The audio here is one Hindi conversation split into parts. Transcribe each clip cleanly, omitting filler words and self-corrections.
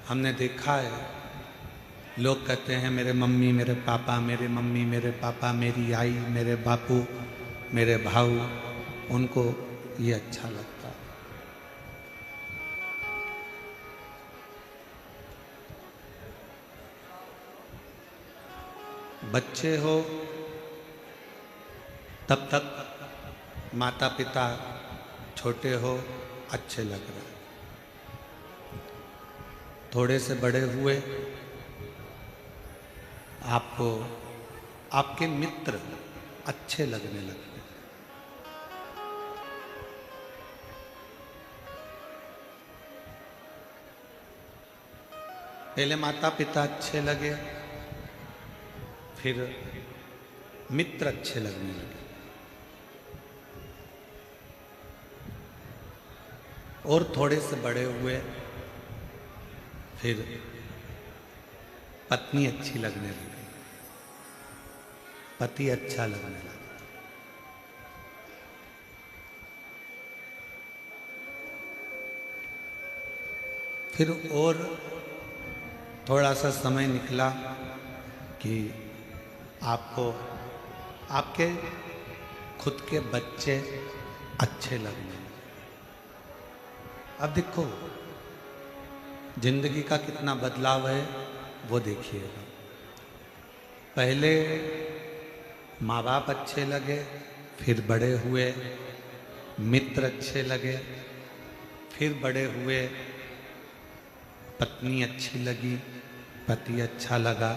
हमने देखा है, लोग कहते हैं मेरे मम्मी मेरे पापा, मेरे मम्मी मेरे पापा, मेरी आई मेरे बापू मेरे भाऊ, उनको ये अच्छा लगता है। बच्चे हो तब तक माता पिता छोटे हो अच्छे लग रहे हैं, थोड़े से बड़े हुए आपको आपके मित्र अच्छे लगने लगते। पहले माता पिता अच्छे लगे, फिर मित्र अच्छे लगने लगे, और थोड़े से बड़े हुए फिर पत्नी अच्छी लगने लगी, पति अच्छा लगने लगा। फिर और थोड़ा सा समय निकला कि आपको आपके खुद के बच्चे अच्छे लगने लगे। अब देखो जिंदगी का कितना बदलाव है वो देखिएगा। पहले माँ बाप अच्छे लगे, फिर बड़े हुए मित्र अच्छे लगे, फिर बड़े हुए पत्नी अच्छी लगी, पति अच्छा लगा,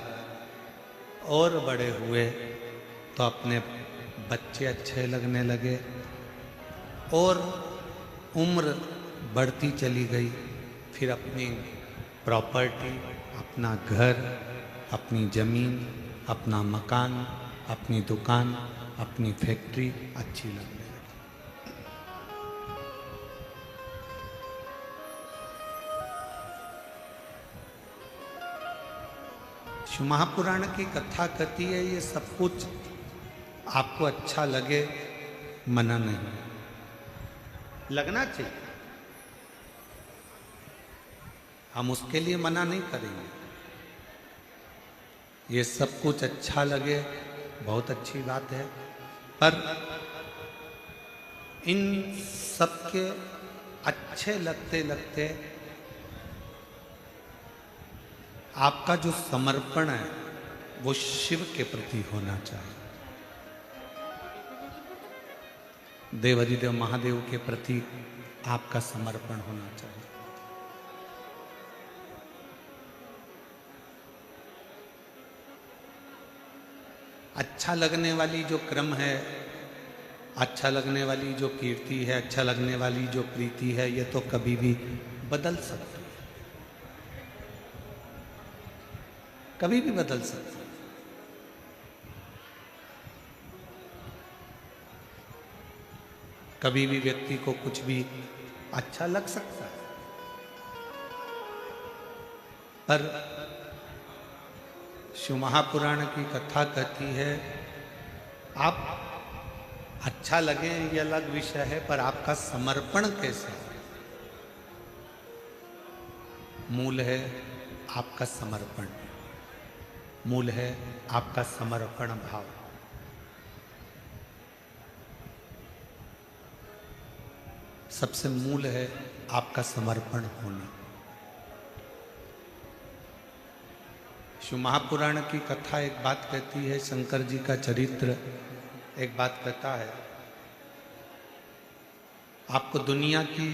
और बड़े हुए तो अपने बच्चे अच्छे लगने लगे, और उम्र बढ़ती चली गई, फिर अपनी प्रॉपर्टी, अपना घर, अपनी ज़मीन, अपना मकान, अपनी दुकान, अपनी फैक्ट्री अच्छी लगने लगी। शिव महापुराण की कथा कहती है ये सब कुछ आपको अच्छा लगे, मना नहीं, लगना चाहिए, हम उसके लिए मना नहीं करेंगे। ये सब कुछ अच्छा लगे बहुत अच्छी बात है, पर इन सब के अच्छे लगते लगते आपका जो समर्पण है वो शिव के प्रति होना चाहिए, देवाधिदेव महादेव के प्रति आपका समर्पण होना चाहिए। अच्छा लगने वाली जो क्रम है, अच्छा लगने वाली जो कीर्ति है, अच्छा लगने वाली जो प्रीति है, ये तो कभी भी बदल सकती है, कभी भी बदल सकती है। कभी भी व्यक्ति को कुछ भी अच्छा लग सकता है, पर शिव महापुराण की कथा कहती है आप अच्छा लगे ये अलग विषय है, पर आपका समर्पण कैसा है, मूल है आपका समर्पण, मूल है आपका समर्पण भाव। सबसे मूल है आपका समर्पण होना। शिव महापुराण की कथा एक बात कहती है, शंकर जी का चरित्र एक बात कहता है, आपको दुनिया की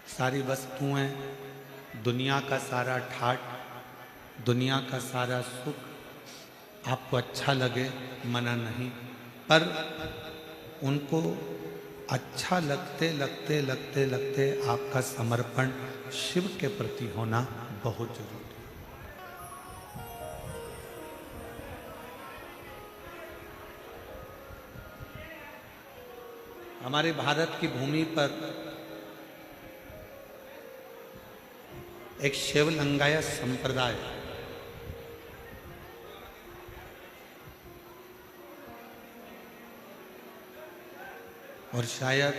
सारी वस्तुएं, दुनिया का सारा ठाट, दुनिया का सारा सुख आपको अच्छा लगे, मना नहीं, पर उनको अच्छा लगते लगते लगते लगते आपका समर्पण शिव के प्रति होना बहुत जरूरी है। हमारे भारत की भूमि पर एक शिव लिंगायत संप्रदाय, और शायद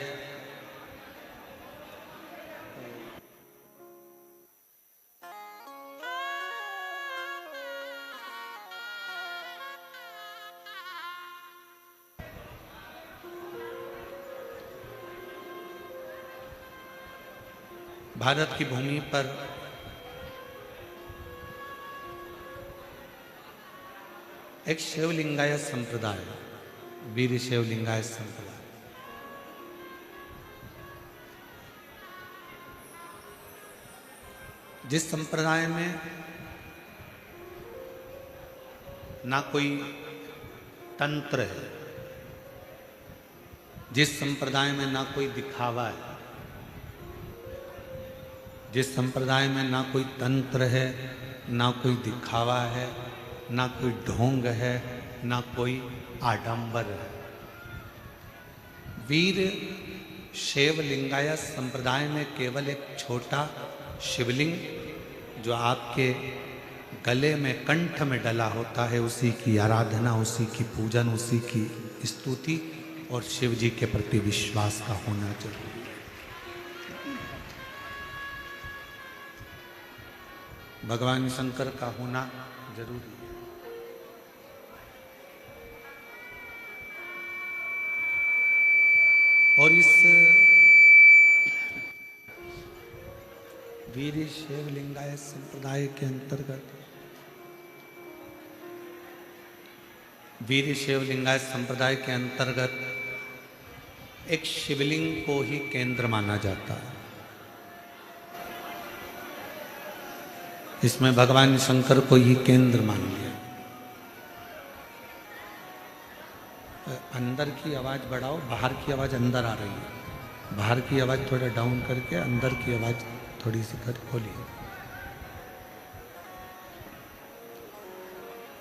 भारत की भूमि पर एक शिवलिंगायत संप्रदाय, वीर शिवलिंगायत संप्रदाय, जिस संप्रदाय में ना कोई तंत्र है, जिस संप्रदाय में ना कोई दिखावा है, जिस संप्रदाय में ना कोई तंत्र है, ना कोई दिखावा है, ना कोई ढोंग है, ना कोई आडंबर है। वीर शैव लिंगायत संप्रदाय में केवल एक छोटा शिवलिंग जो आपके गले में, कंठ में डला होता है, उसी की आराधना, उसी की पूजन, उसी की स्तुति और शिव जी के प्रति विश्वास का होना जरूरी है। भगवान शंकर का होना जरूरी है। और इस वीर शैव लिंगायत संप्रदाय के अंतर्गत, वीर शैव लिंगायत संप्रदाय के अंतर्गत एक शिवलिंग को ही केंद्र माना जाता है। इसमें भगवान शंकर को ही केंद्र मान लिया। अंदर की आवाज बढ़ाओ, बाहर की आवाज अंदर आ रही है। बाहर की आवाज थोड़ा डाउन करके अंदर की आवाज थोड़ी सी कर खोलिए।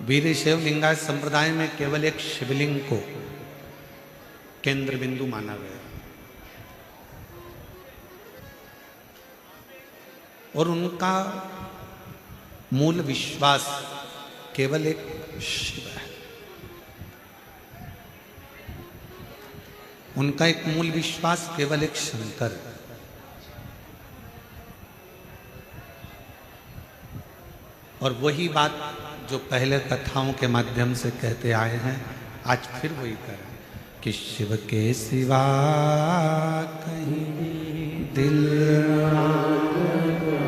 वीर शैव लिंगायत संप्रदाय में केवल एक शिवलिंग को केंद्र बिंदु माना गया और उनका मूल विश्वास केवल एक शिव है। उनका एक मूल विश्वास केवल एक शंकर है। और वही बात जो पहले कथाओं के माध्यम से कहते आए हैं, आज फिर वही करें कि शिव के सिवा कहीं दिल ना लगा,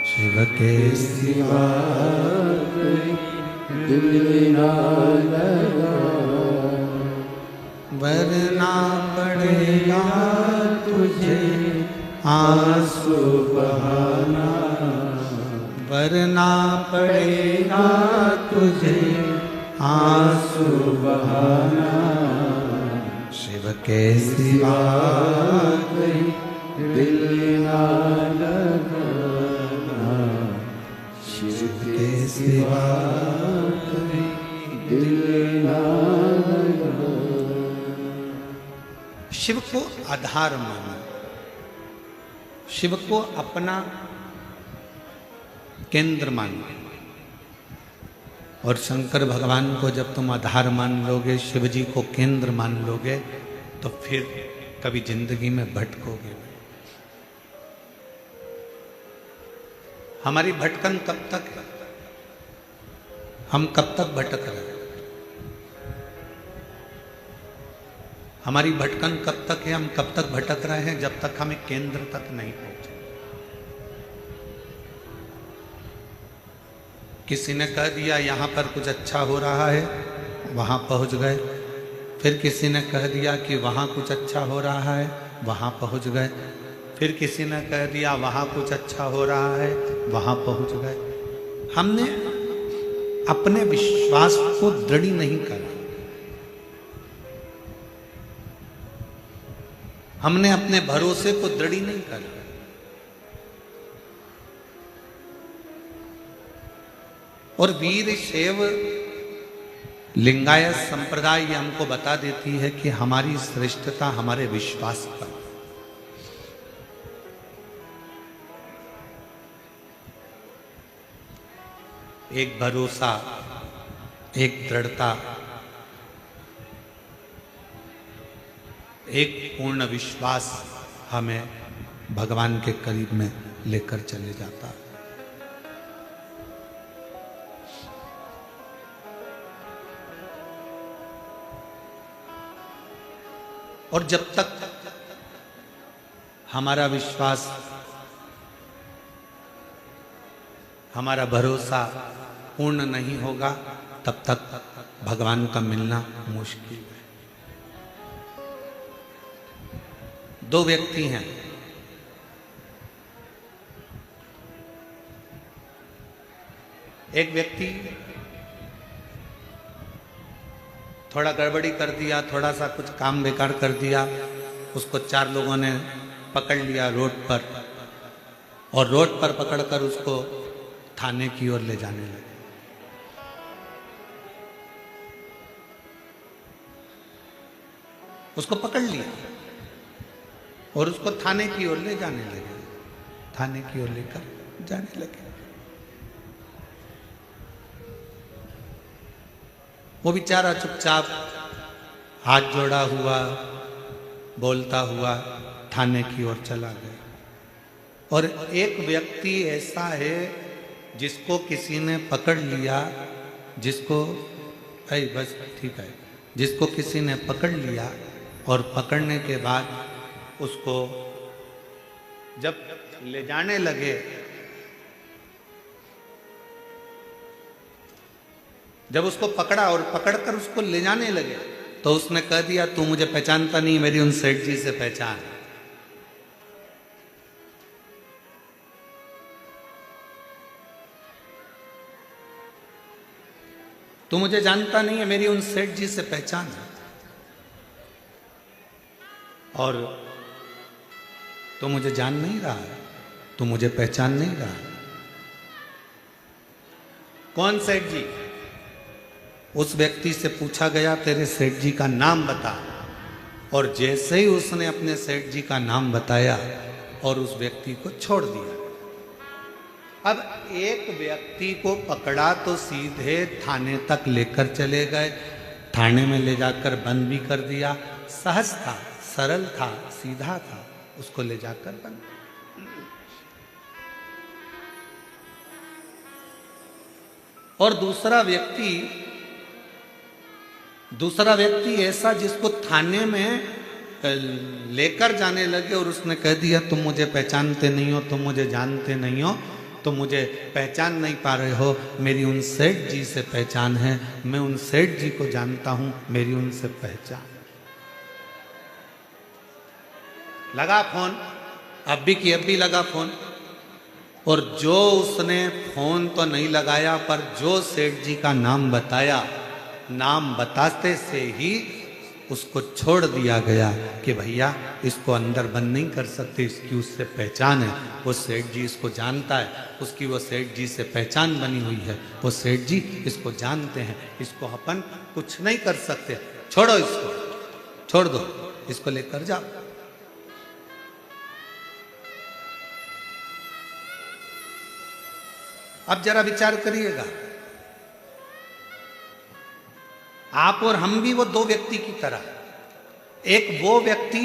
शिव के सिवा कहीं दिल ना लगा, वरना पड़ेगा तुझे आंसू बहाना, वरना पड़ेगा तुझे आंसू बहाना, शिव के सिवा कहीं दिल ना लगाना, शिव के सिवा कहीं दिल ना लगाना। शिव को आधार मानो, शिव को अपना केंद्र मानो। और शंकर भगवान को जब तुम आधार मान लोगे, शिव जी को केंद्र मान लोगे, तो फिर कभी जिंदगी में भटकोगे नहीं। हमारी भटकन कब तक है? हम कब तक भटक रहे हैं? हमारी भटकन कब तक है? हम कब तक भटक रहे हैं? जब तक हमें केंद्र तक नहीं पहुंचे। किसी ने कह दिया यहाँ पर कुछ अच्छा हो रहा है, वहाँ पहुँच गए। फिर किसी ने कह दिया कि वहाँ कुछ अच्छा हो रहा है, वहाँ पहुँच गए। फिर किसी ने कह दिया वहाँ कुछ अच्छा हो रहा है, वहाँ पहुँच गए। हमने अपने विश्वास को दृढ़ नहीं करा, हमने अपने भरोसे को दृढ़ नहीं करा। और वीर शैव लिंगायत संप्रदाय ये हमको बता देती है कि हमारी श्रेष्ठता हमारे विश्वास पर। एक भरोसा, एक दृढ़ता, एक पूर्ण विश्वास हमें भगवान के करीब में लेकर चले जाता है। और जब तक हमारा विश्वास, हमारा भरोसा पूर्ण नहीं होगा, तब तक भगवान का मिलना मुश्किल है। दो व्यक्ति हैं, एक व्यक्ति थोड़ा गड़बड़ी कर दिया, थोड़ा सा कुछ काम बेकार कर दिया, उसको 4 लोगों ने पकड़ लिया रोड पर, और रोड पर पकड़कर उसको थाने की ओर ले जाने लगे। उसको पकड़ लिया और उसको थाने की ओर ले जाने लगे, थाने की ओर लेकर जाने लगे। वो बेचारा चुपचाप हाथ जोड़ा हुआ, बोलता हुआ थाने की ओर चला गया। और एक व्यक्ति ऐसा है जिसको किसी ने पकड़ लिया, जिसको बस ठीक है, जिसको किसी ने पकड़ लिया, और पकड़ने के बाद उसको जब ले जाने लगे, जब उसको पकड़ा और पकड़कर उसको ले जाने लगे, तो उसने कह दिया, तू मुझे पहचानता नहीं, मेरी उन सेठ जी से पहचान। तू मुझे जानता नहीं है, मेरी उन सेठ जी से पहचान है। और तू मुझे जान नहीं रहा है, तू मुझे पहचान नहीं रहा। कौन सेठ जी? उस व्यक्ति से पूछा गया, तेरे सेठ जी का नाम बता। और जैसे ही उसने अपने सेठ जी का नाम बताया और उस व्यक्ति को छोड़ दिया। अब एक व्यक्ति को पकड़ा तो सीधे थाने तक लेकर चले गए, थाने में ले जाकर बंद भी कर दिया। सहज था, सरल था, सीधा था, उसको ले जाकर बंद। और दूसरा व्यक्ति ऐसा जिसको थाने में लेकर जाने लगे और उसने कह दिया, तुम मुझे पहचानते नहीं हो, तुम मुझे जानते नहीं हो, तुम मुझे पहचान नहीं पा रहे हो, मेरी उन सेठ जी से पहचान है, मैं उन सेठ जी को जानता हूं, मेरी उनसे पहचान। लगा फोन, अब भी लगा फोन, और जो उसने फोन तो नहीं लगाया, पर जो सेठ जी का नाम बताया, नाम बताते से ही उसको छोड़ दिया गया कि भैया इसको अंदर बंद नहीं कर सकते, इसकी उससे पहचान है, वो सेठ जी इसको जानता है, उसकी वो सेठ जी से पहचान बनी हुई है, वो सेठ जी इसको जानते हैं, इसको अपन कुछ नहीं कर सकते, छोड़ो इसको, छोड़ दो, इसको लेकर जाओ। अब जरा विचार करिएगा, आप और हम भी वो दो व्यक्ति की तरह, एक वो व्यक्ति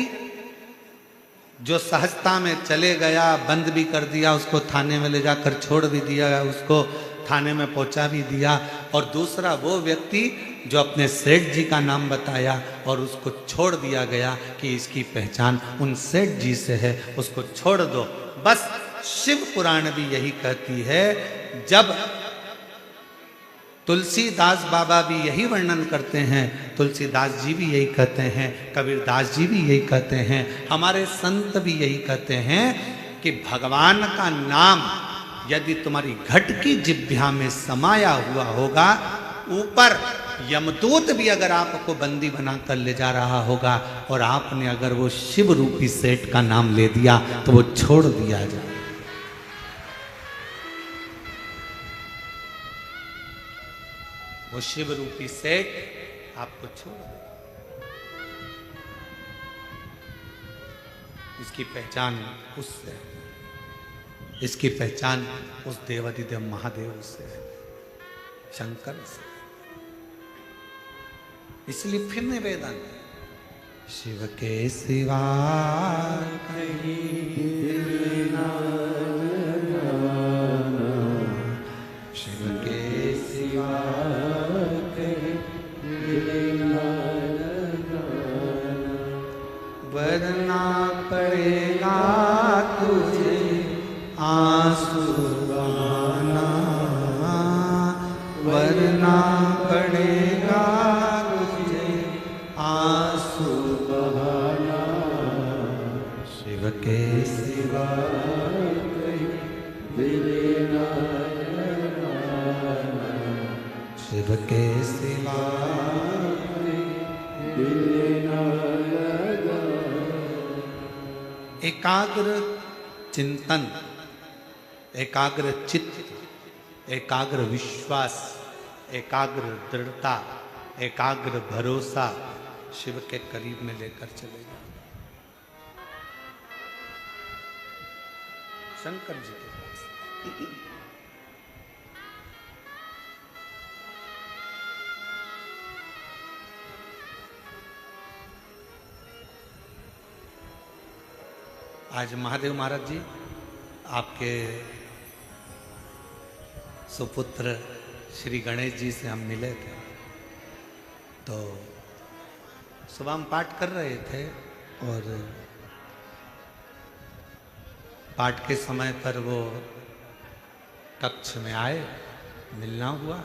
जो सहजता में चले गया, बंद भी कर दिया, उसको थाने में ले जाकर छोड़ भी दिया, उसको थाने में पहुंचा भी दिया, और दूसरा वो व्यक्ति जो अपने सेठ जी का नाम बताया और उसको छोड़ दिया गया कि इसकी पहचान उन सेठ जी से है, उसको छोड़ दो। बस शिव पुराण भी यही कहती है, जब तुलसीदास बाबा भी यही वर्णन करते हैं, तुलसीदास जी भी यही कहते हैं, कबीरदास जी भी यही कहते हैं, हमारे संत भी यही कहते हैं कि भगवान का नाम यदि तुम्हारी घट की जिह्वा में समाया हुआ होगा, ऊपर यमदूत भी अगर आपको बंदी बनाकर ले जा रहा होगा, और आपने अगर वो शिव रूपी सेठ का नाम ले दिया तो वो छोड़ दिया जाए। वो शिव रूपी सेठ आपको छोड़ दे। इसकी पहचान उससे, इसकी पहचान उस देवादिदेव महादेव से, शंकर से। इसलिए फिर निवेदन, शिव के सिवा कहीं दिल ना लगाना, शिव के सिवा कहीं दिल ना लगाना, वरना पड़ेगा आंसू बहाना, वरना पड़ेगा तुझे आंसू बहाना। शिव के सिवा दिले ना लगाना, शिव के सिवा दिले ना लगाना। एकाग्र चिंतन, एकाग्र चित्त, एकाग्र विश्वास, एकाग्र दृढ़ता, एकाग्र भरोसा शिव के करीब में लेकर चलेगा। शंकर जी के पास आज महादेव महाराज जी आपके सुपुत्र श्री गणेश जी से हम मिले थे, तो सुबह हम पाठ कर रहे थे और पाठ के समय पर वो कक्ष में आए, मिलना हुआ।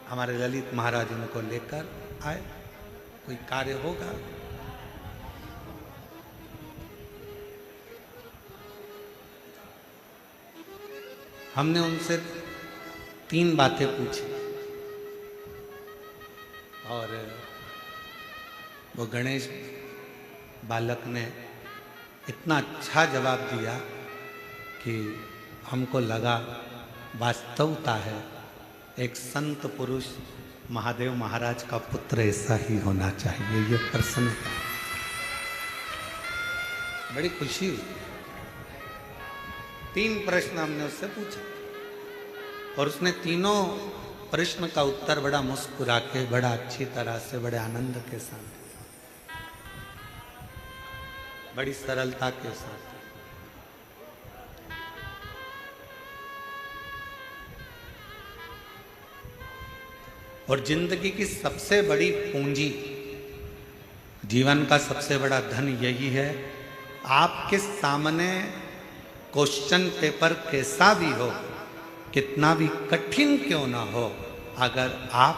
हमारे ललित महाराज उनको लेकर आए, कोई कार्य होगा। हमने उनसे 3 बातें पूछी और वो गणेश बालक ने इतना अच्छा जवाब दिया कि हमको लगा वास्तवता है एक संत पुरुष महादेव महाराज का पुत्र ऐसा ही होना चाहिए। ये प्रसन्नता, बड़ी खुशी हुई। 3 प्रश्न हमने उससे पूछे और उसने तीनों प्रश्न का उत्तर बड़ा मुस्कुरा के, बड़ा अच्छी तरह से, बड़े आनंद के साथ, बड़ी सरलता के साथ। और जिंदगी की सबसे बड़ी पूंजी, जीवन का सबसे बड़ा धन यही है, आपके सामने क्वेश्चन पेपर कैसा भी हो, कितना भी कठिन क्यों ना हो, अगर आप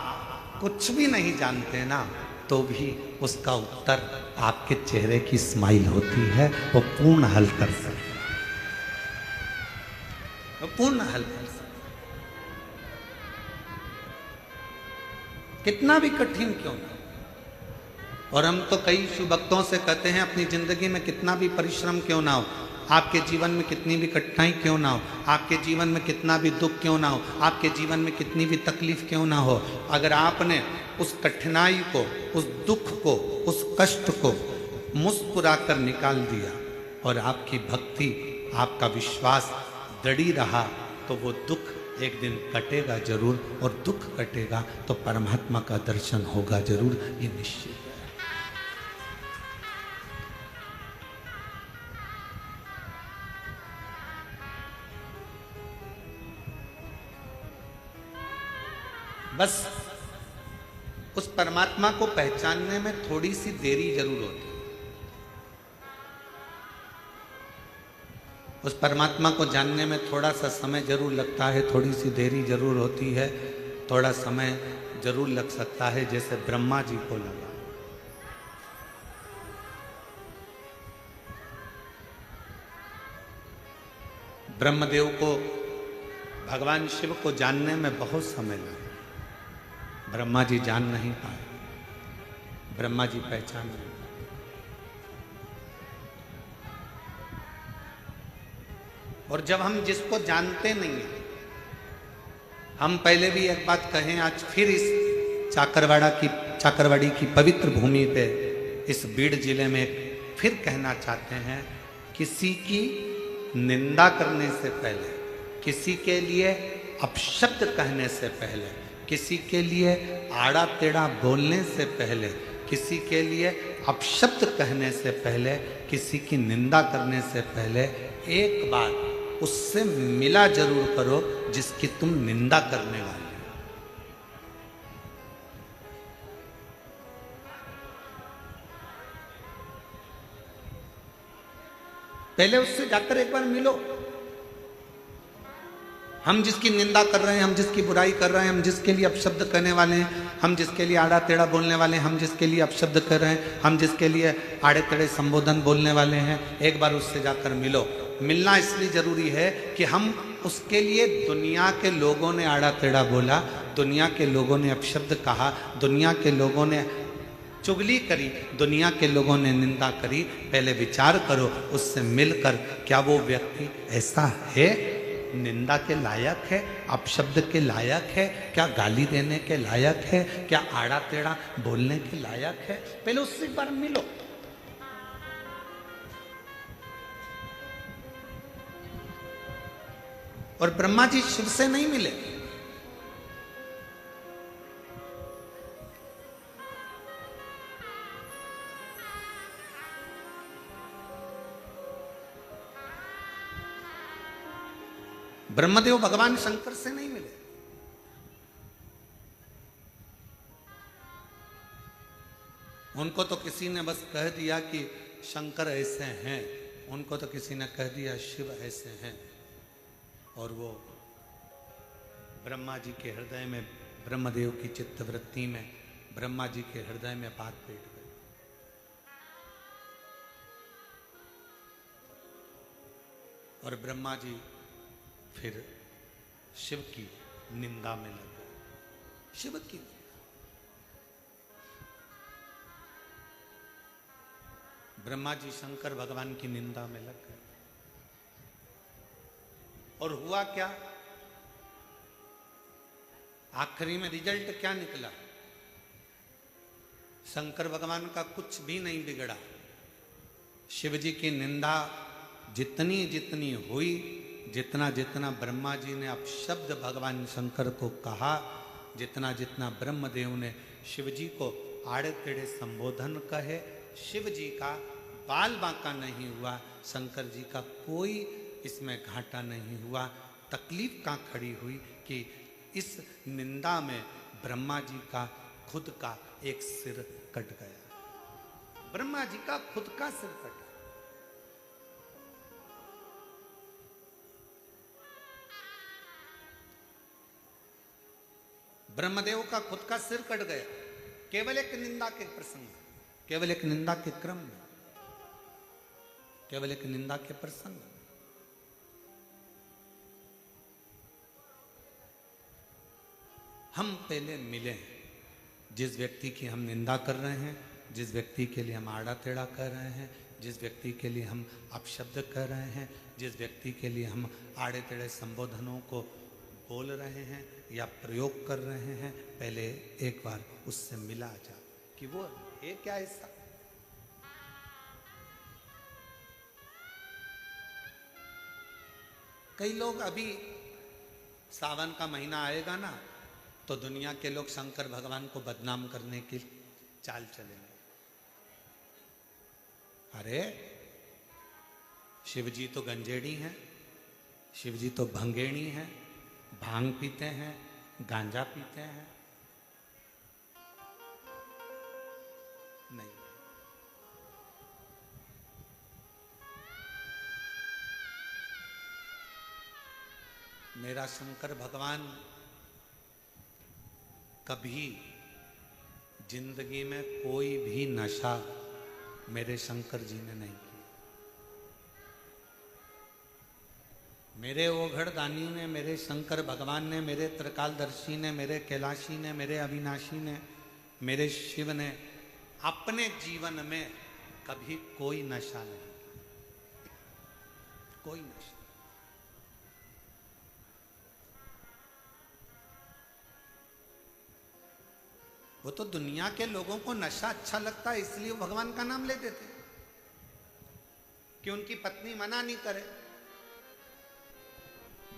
कुछ भी नहीं जानते ना, तो भी उसका उत्तर आपके चेहरे की स्माइल होती है, वो पूर्ण हल कर सकते, वो पूर्ण हल कर सकते, कितना भी कठिन क्यों ना। और हम तो कई शिव भक्तों से कहते हैं अपनी जिंदगी में कितना भी परिश्रम क्यों ना हो, आपके जीवन में कितनी भी कठिनाई क्यों ना हो, आपके जीवन में कितना भी दुख क्यों ना हो, आपके जीवन में कितनी भी तकलीफ क्यों ना हो, अगर आपने उस कठिनाई को, उस दुख को, उस कष्ट को मुस्कुरा कर निकाल दिया और आपकी भक्ति, आपका विश्वास दृढ़ रहा, तो वो दुख एक दिन कटेगा जरूर, और दुख कटेगा तो परमात्मा का दर्शन होगा जरूर, ये निश्चित है। बस उस परमात्मा को पहचानने में थोड़ी सी देरी जरूर होती है, उस परमात्मा को जानने में थोड़ा सा समय जरूर लगता है, थोड़ी सी देरी जरूर होती है, थोड़ा समय जरूर लग सकता है, जैसे ब्रह्मा जी को लगा। ब्रह्मदेव को, भगवान शिव को जानने में बहुत समय लगा, ब्रह्मा जी जान नहीं पाए, ब्रह्मा जी पहचान नहीं पाए। और जब हम जिसको जानते नहीं हैं, हम पहले भी एक बात कहें, आज फिर इस चाकरवाड़ी की पवित्र भूमि पे, इस बीड़ जिले में फिर कहना चाहते हैं, किसी की निंदा करने से पहले, किसी के लिए अपशब्द कहने से पहले, किसी के लिए आड़ा टेढ़ा बोलने से पहले, किसी के लिए अपशब्द कहने से पहले, किसी की निंदा करने से पहले, एक बार उससे मिला जरूर करो जिसकी तुम निंदा करने वाले हो। पहले उससे जाकर एक बार मिलो। हम जिसकी निंदा कर रहे हैं, हम जिसकी बुराई कर रहे हैं, हम जिसके लिए अपशब्द कहने वाले हैं, हम जिसके लिए आड़ा टेढ़ा बोलने वाले हैं, हम जिसके लिए अपशब्द कर रहे हैं, हम जिसके लिए आड़े टेढ़े संबोधन बोलने वाले हैं, एक बार उससे जाकर मिलो। मिलना इसलिए जरूरी है कि हम उसके लिए, दुनिया के लोगों ने आड़ा टेढ़ा बोला, दुनिया के लोगों ने अपशब्द कहा, दुनिया के लोगों ने चुगली करी, दुनिया के लोगों ने निंदा करी, पहले विचार करो उससे मिलकर क्या वो व्यक्ति ऐसा है, निंदा के लायक है, अपशब्द के लायक है, क्या गाली देने के लायक है, क्या आड़ा टेढ़ा बोलने के लायक है? पहले उससे एक बार मिलो। और ब्रह्मा जी शिव से नहीं मिले, ब्रह्मदेव भगवान शंकर से नहीं मिले। उनको तो किसी ने बस कह दिया कि शंकर ऐसे हैं, उनको तो किसी ने कह दिया शिव ऐसे हैं, और वो ब्रह्मा जी के हृदय में, ब्रह्मदेव की चित्तवृत्ति में, ब्रह्मा जी के हृदय में बात बैठ गई। और ब्रह्मा जी फिर शिव की निंदा में लग गए। शिव की ब्रह्मा जी शंकर भगवान की निंदा में लग गए। और हुआ क्या? आखिरी में रिजल्ट क्या निकला? शंकर भगवान का कुछ भी नहीं बिगड़ा। शिव जी की निंदा जितनी जितनी हुई, जितना जितना ब्रह्मा जी ने अपशब्द भगवान शंकर को कहा, जितना जितना ब्रह्मदेव ने शिव जी को आड़े टेढ़े संबोधन कहे, शिव जी का बाल बांका नहीं हुआ, शंकर जी का कोई इसमें घाटा नहीं हुआ। तकलीफ कहाँ खड़ी हुई कि इस निंदा में ब्रह्मा जी का खुद का एक सिर कट गया। ब्रह्मा जी का खुद का सिर कट गया। ब्रह्मदेव का खुद का सिर कट गया, केवल एक निंदा के प्रसंग, केवल एक निंदा के क्रम में, केवल एक निंदा के प्रसंग। हम पहले मिले, जिस व्यक्ति की हम निंदा कर रहे हैं, जिस व्यक्ति के लिए हम आड़ा टेढ़ा कर रहे हैं, जिस व्यक्ति के लिए हम अपशब्द कर रहे हैं, जिस व्यक्ति के लिए हम आड़े टेढ़े संबोधनों को बोल रहे हैं या प्रयोग कर रहे हैं, पहले एक बार उससे मिला जा कि वो है क्या ऐसा। कई लोग, अभी सावन का महीना आएगा ना, तो दुनिया के लोग शंकर भगवान को बदनाम करने की चाल चलेंगे। अरे शिव जी तो गंजेड़ी हैं, शिव जी तो भंगेड़ी हैं, भांग पीते हैं, गांजा पीते हैं। नहीं, मेरा शंकर भगवान कभी जिंदगी में कोई भी नशा मेरे शंकर जी ने नहीं किया। मेरे ओघड़दानी ने, मेरे शंकर भगवान ने, मेरे त्रिकालदर्शी ने, मेरे कैलाशी ने, मेरे अविनाशी ने, मेरे शिव ने अपने जीवन में कभी कोई नशा नहीं किया, कोई नशा। वो तो दुनिया के लोगों को नशा अच्छा लगता है, इसलिए वो भगवान का नाम लेते थे कि उनकी पत्नी मना नहीं करे।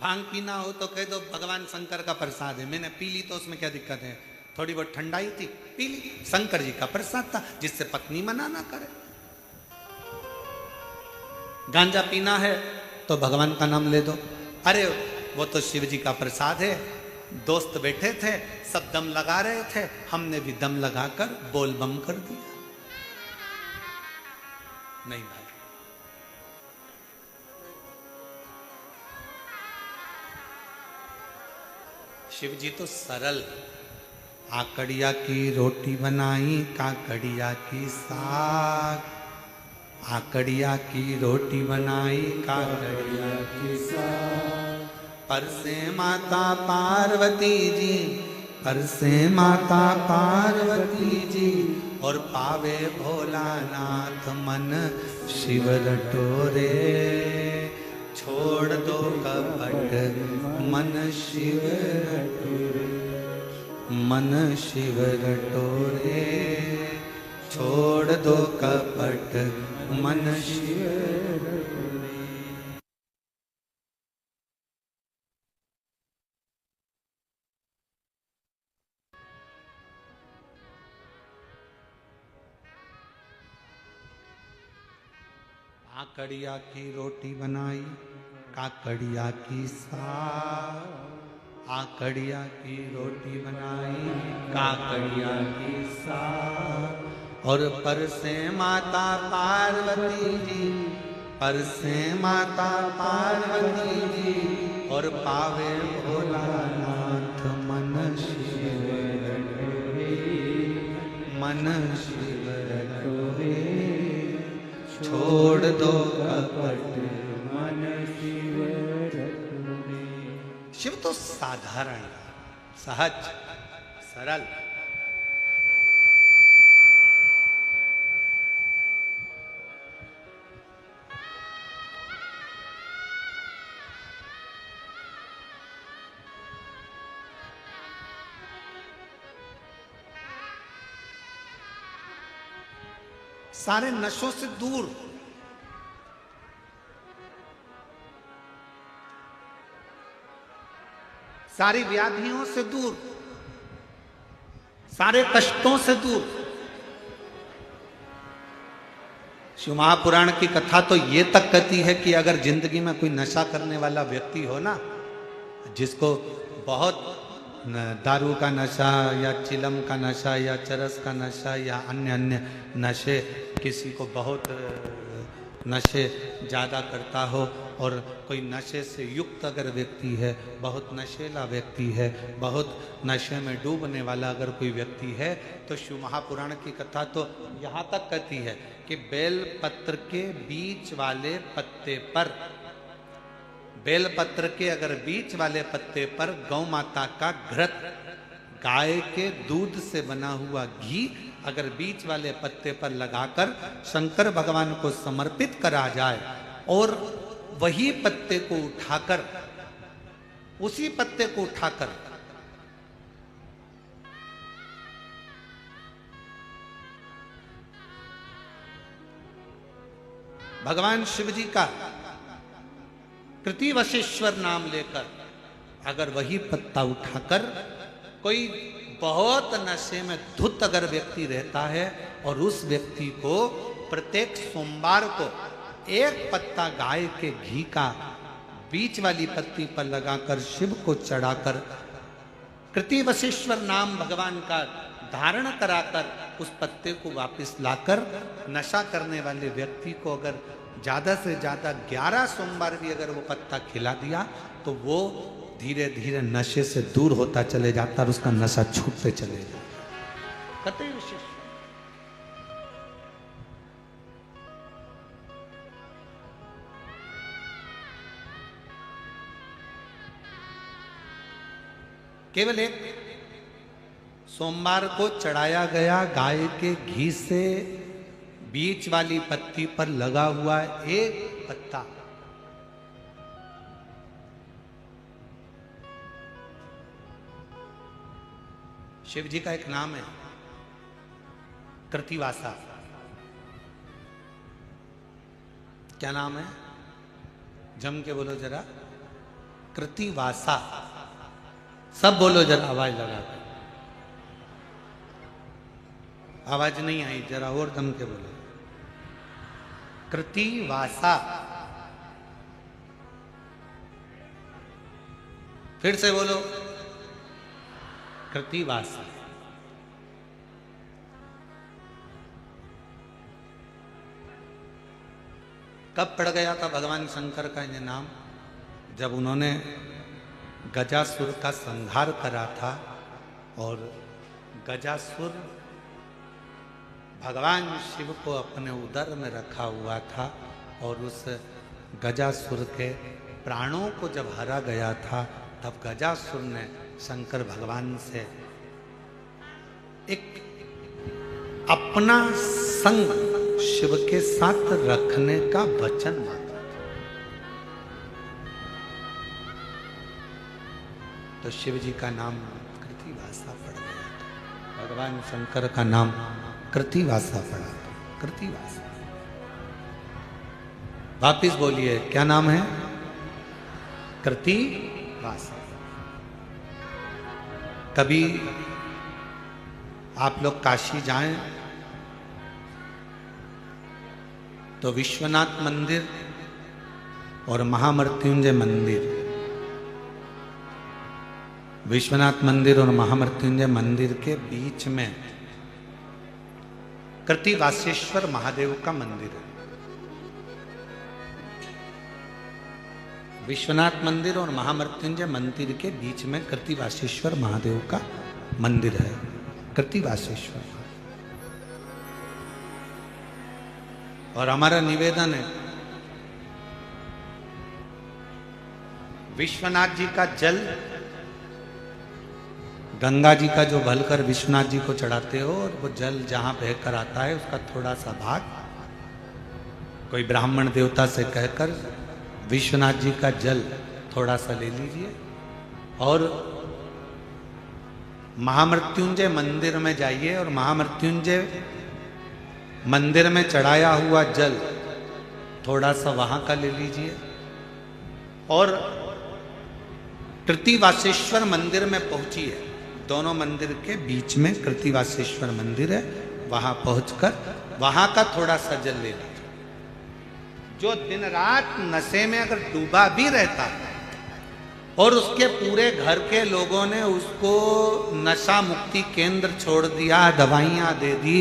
भांग पीना हो तो कह दो भगवान शंकर का प्रसाद है, मैंने पी ली तो उसमें क्या दिक्कत है, थोड़ी बहुत ठंडाई थी, पी ली, शंकर जी का प्रसाद था, जिससे पत्नी मना ना करे। गांजा पीना है तो भगवान का नाम ले दो, अरे वो तो शिव जी का प्रसाद है। दोस्त बैठे थे, सब दम लगा रहे थे, हमने भी दम लगाकर बोल बम कर दिया। नहीं भाई, शिव जी तो सरल। आकड़िया की रोटी बनाई, काकड़िया की साग। आकड़िया की रोटी बनाई, काकड़िया की साग। पर से माता पार्वती जी, पर से माता पार्वती जी, और पावे भोलानाथ मन शिव रटोरे। छोड़ दो कपट मन शिव रटोरे, मन शिव रटोरे। छोड़ दो कपट मन शिव रटोरे। आकड़िया की रोटी बनाई, काकड़िया की साग। आकड़िया की रोटी बनाई, काकड़िया की साग। और पर से माता पार्वती जी, पर से माता पार्वती जी, और पावे भोलानाथ मन शिव रटोरे, मन शिव रटोरे। छोड़ दो कपट मन शिव रटोरे। शिव तो साधारण, सहज, सरल। सारे नशों से दूर, सारी व्याधियों से दूर, सारे कष्टों से दूर। शिव महापुराण की कथा तो ये तक कहती है कि अगर जिंदगी में कोई नशा करने वाला व्यक्ति हो ना, जिसको बहुत दारू का नशा या चिलम का नशा या चरस का नशा या अन्य अन्य नशे, किसी को बहुत नशे ज़्यादा करता हो, और कोई नशे से युक्त अगर व्यक्ति है, बहुत नशेला व्यक्ति है, बहुत नशे में डूबने वाला अगर कोई व्यक्ति है, तो शिव महापुराण की कथा तो यहाँ तक कहती है कि बेल पत्र के बीच वाले पत्ते पर, बेल पत्र के अगर बीच वाले पत्ते पर गौ माता का घृत, गाय के दूध से बना हुआ घी अगर बीच वाले पत्ते पर लगाकर शंकर भगवान को समर्पित करा जाए, और वही पत्ते को उठाकर, उसी पत्ते को उठाकर भगवान शिव जी का कृतिवशेश्वर नाम लेकर, अगर वही पत्ता उठाकर कोई बहुत नशे में धुत अगर व्यक्ति रहता है, और उस व्यक्ति को प्रत्येक सोमवार को एक पत्ता गाय के घी का बीच वाली पत्ती पर लगाकर शिव को चढ़ाकर कृतिवशेश्वर नाम भगवान का धारण कराकर उस पत्ते को वापस लाकर नशा करने वाले व्यक्ति को अगर ज़्यादा से ज़्यादा 11 सोमवार भी अगर वो पत्ता खिला दिया, तो वो धीरे धीरे नशे से दूर होता चले जाता और उसका नशा छूटते चले जाता। कतई विशेष केवल एक सोमवार को चढ़ाया गया गाय के घी से बीच वाली पत्ती पर लगा हुआ एक पत्ता, शिव जी का एक नाम है कृतिवासा। क्या नाम है? जम के बोलो जरा, कृतिवासा। सब बोलो जरा आवाज लगा कर। आवाज नहीं आई, जरा और दम के बोलो। कृतिवासा। फिर से बोलो, कृतिवासा। कब पड़ गया था भगवान शंकर का ये नाम? जब उन्होंने गजासुर का संहार करा था। और गजासुर भगवान शिव को अपने उदर में रखा हुआ था और उस गजासुर के प्राणों को जब हरा गया था तब गजासुर ने शंकर भगवान से एक अपना संग शिव के साथ रखने का वचन मांगा। तो शिव जी का नाम कृतिवासा पड़ गया था, भगवान शंकर का नाम कृतिवासा पड़ा था। कृतिवासा, वापिस बोलिए क्या नाम है? कृतिवासा। कभी आप लोग काशी जाएं तो विश्वनाथ मंदिर और महामृत्युंजय मंदिर, विश्वनाथ मंदिर और महामृत्युंजय मंदिर के बीच में कृतिवासेश्वर महादेव का मंदिर है। विश्वनाथ मंदिर और महामृत्युंजय मंदिर के बीच में कृतिवासेश्वर महादेव का मंदिर है। कृतिवासेश्वर, और हमारा निवेदन है विश्वनाथ जी का जल, गंगा जी का जो भलकर विश्वनाथ जी को चढ़ाते हो और वो जल जहां बहकर आता है उसका थोड़ा सा भाग कोई ब्राह्मण देवता से कहकर विश्वनाथ जी का जल थोड़ा सा ले लीजिए और महामृत्युंजय मंदिर में जाइए और महामृत्युंजय मंदिर में चढ़ाया हुआ जल थोड़ा सा वहां का ले लीजिए और कृतिवासेश्वर मंदिर में पहुंचिए। दोनों मंदिर के बीच में कृतिवासेश्वर मंदिर है, वहां पहुंचकर वहां का थोड़ा सा जल ले लीजिए। जो दिन रात नशे में अगर डूबा भी रहता है और उसके पूरे घर के लोगों ने उसको नशा मुक्ति केंद्र छोड़ दिया, दवाइयां दे दी,